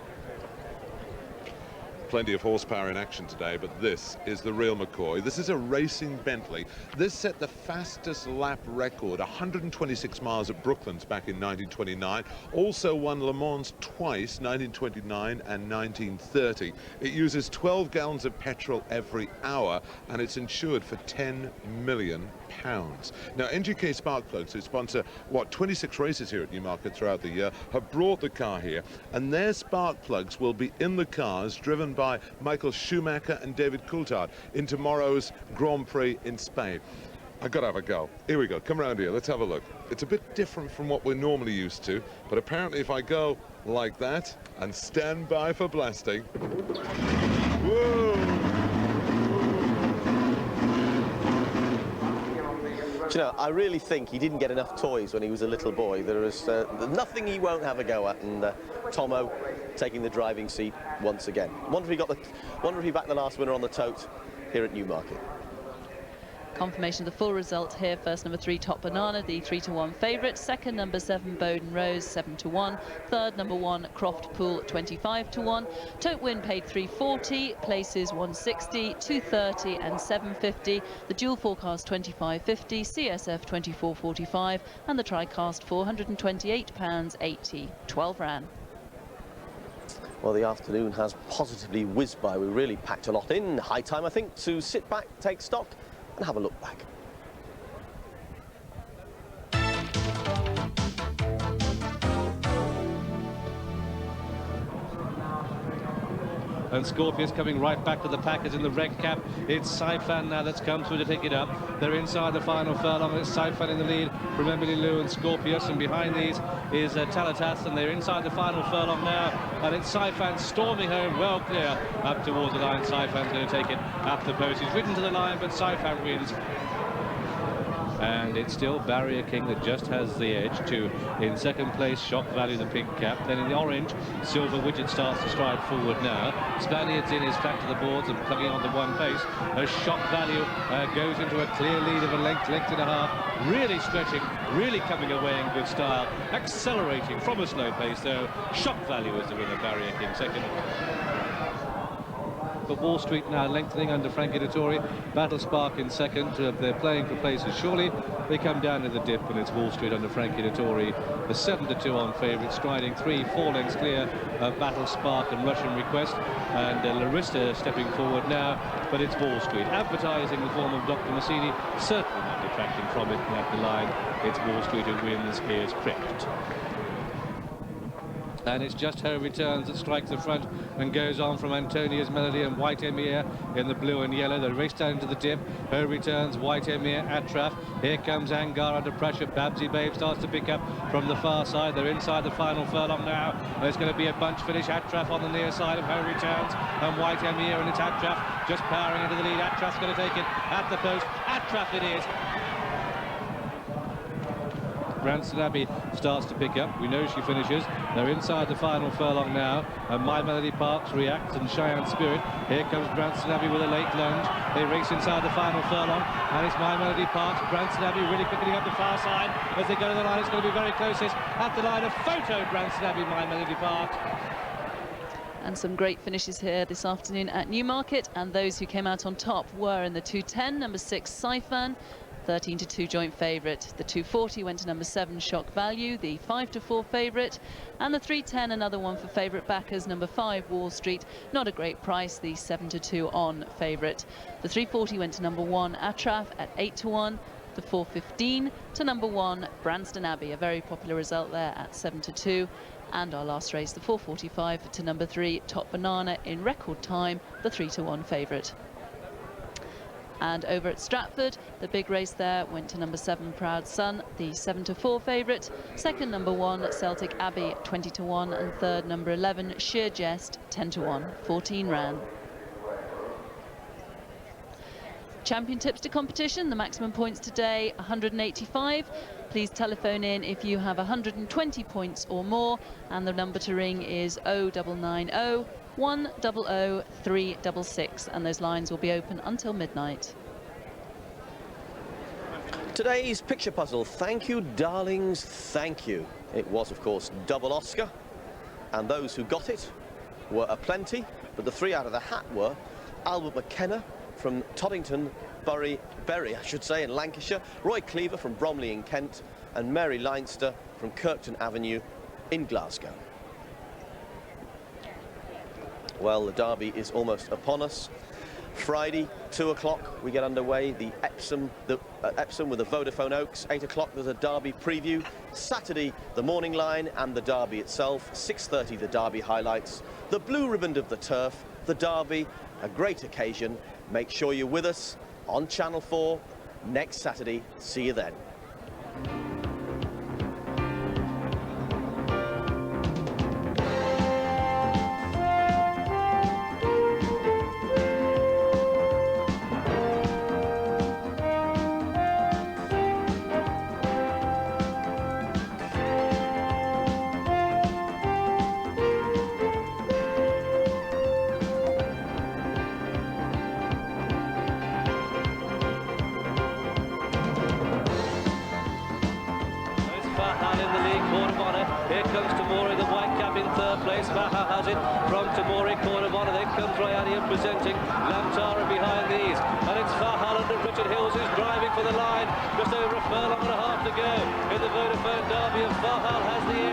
Plenty of horsepower in action today, but this is the real McCoy. This is a racing Bentley. This set the fastest lap record, 126 miles at Brooklands back in 1929. Also won Le Mans twice, 1929 and 1930. It uses 12 gallons of petrol every hour, and it's insured for £10 million. Now, NGK Spark Plugs, who sponsor, 26 races here at Newmarket throughout the year, have brought the car here, and their spark plugs will be in the cars driven by Michael Schumacher and David Coulthard in tomorrow's Grand Prix in Spain. I've got to have a go. Here we go. Come around here. Let's have a look. It's a bit different from what we're normally used to, but apparently if I go like that and stand by for blasting... Whoa! Do you know, I really think he didn't get enough toys when he was a little boy. There is nothing he won't have a go at, and Tomo taking the driving seat once again. Wonder if he backed the last winner on the tote here at Newmarket. Confirmation of the full result here. First, number 3 Top Banana, the 3-1 favourite. Second, number 7 Bowden Rose, 7-1. Third, number 1 Croft Pool, 25-1. Tote win paid £340. Places 160, 230, and 750. The dual forecast 25.50, CSF 24.45, and the tri-cast £428.80. 12 ran. Well, the afternoon has positively whizzed by. We really packed a lot in. High time, I think, to sit back, take stock, and have a look back. And Scorpius coming right back to the pack is in the red cap. It's Saifan now that's come through to pick it up. They're inside the final furlong. It's Saifan in the lead from Emily Lou and Scorpius, and behind these is Talatas, and they're inside the final furlong now, and it's Saifan storming home well clear up towards the line. Saifan's going to take it up the post. He's ridden to the line, but Saifan wins. And it's still Barrier King that just has the edge to, in second place, Shock Value, the pink cap. Then in the orange, Silver Widget starts to stride forward now. Spaniards in his back to the boards and plugging on to one pace. As Shock Value goes into a clear lead of a length and a half. Really stretching, really coming away in good style. Accelerating from a slow pace, though. Shock Value is the winner, Barrier King second. But Wall Street now lengthening under Frankie Dettori. Battle Spark in second. They're playing for places. Surely they come down to the dip, and it's Wall Street under Frankie Dettori. The 7-2 on favourite, striding 3-4 lengths clear of Battle Spark and Russian Request. And Larissa stepping forward now, but it's Wall Street. Advertising the form of Dr. Massini, certainly not detracting from it. And at the line, it's Wall Street who wins. Here's Crypt. And it's Just Her Returns that strikes the front and goes on from Antonia's Melody and White Emir in the blue and yellow. They race down into the dip. Her Returns, White Emir, Atraf. Here comes Angar under pressure. Babsy Babe starts to pick up from the far side. They're inside the final furlong now. There's going to be a bunch finish. Atraf on the near side of Her Returns and White Emir, and it's Atraf just powering into the lead. Atraf's going to take it at the post. Atraf it is. Branston Abbey starts to pick up. We know she finishes. They're inside the final furlong now, and My Melody Parks reacts, and Cheyenne Spirit. Here comes Branston Abbey with a late lunge. They race inside the final furlong, and it's My Melody Parks. Branston Abbey really quickening up the far side as they go to the line. It's going to be very close. At the line, a photo, Branston Abbey, My Melody Parks. And some great finishes here this afternoon at Newmarket, and those who came out on top were in the 210, number 6 Saifan, 13-2 joint favourite. The 240 went to number 7, Shock Value, the 5-4 favourite, and the 310, another one for favourite backers, number 5, Wall Street, not a great price, the 7-2 on favourite. The 340 went to number 1, Atraf, at 8-1. The 415 to number 1, Branston Abbey, a very popular result there at 7-2. And our last race, the 445 to number 3, Top Banana, in record time, the 3-1 favourite. And over at Stratford, the big race there went to number 7, Proud Son, the 7-4 favourite. Second, number 1, Celtic Abbey, 20-1. And third, number 11, Sheer Jest, 10-1. 14 ran. Champion tips to competition. The maximum points today, 185. Please telephone in if you have 120 points or more. And the number to ring is 0990 100 366, and those lines will be open until midnight. Today's picture puzzle, thank you, darlings, thank you. It was, of course, double Oscar, and those who got it were aplenty, but the 3 out of the hat were Albert McKenna from Toddington, Bury, I should say, in Lancashire, Roy Cleaver from Bromley in Kent, and Mary Leinster from Kirkton Avenue in Glasgow. Well, the Derby is almost upon us. Friday, 2 o'clock, we get underway. The Epsom with the Vodafone Oaks. 8 o'clock, there's a Derby preview. Saturday, the morning line and the Derby itself. 6:30, the Derby highlights. The blue ribbon of the turf, the Derby, a great occasion. Make sure you're with us on Channel 4 next Saturday. See you then. Presenting Lantara behind these, and it's Fahal and Richard Hills who's driving for the line. Just over a furlong and a half to go in the Vodafone Derby, and Fahal has the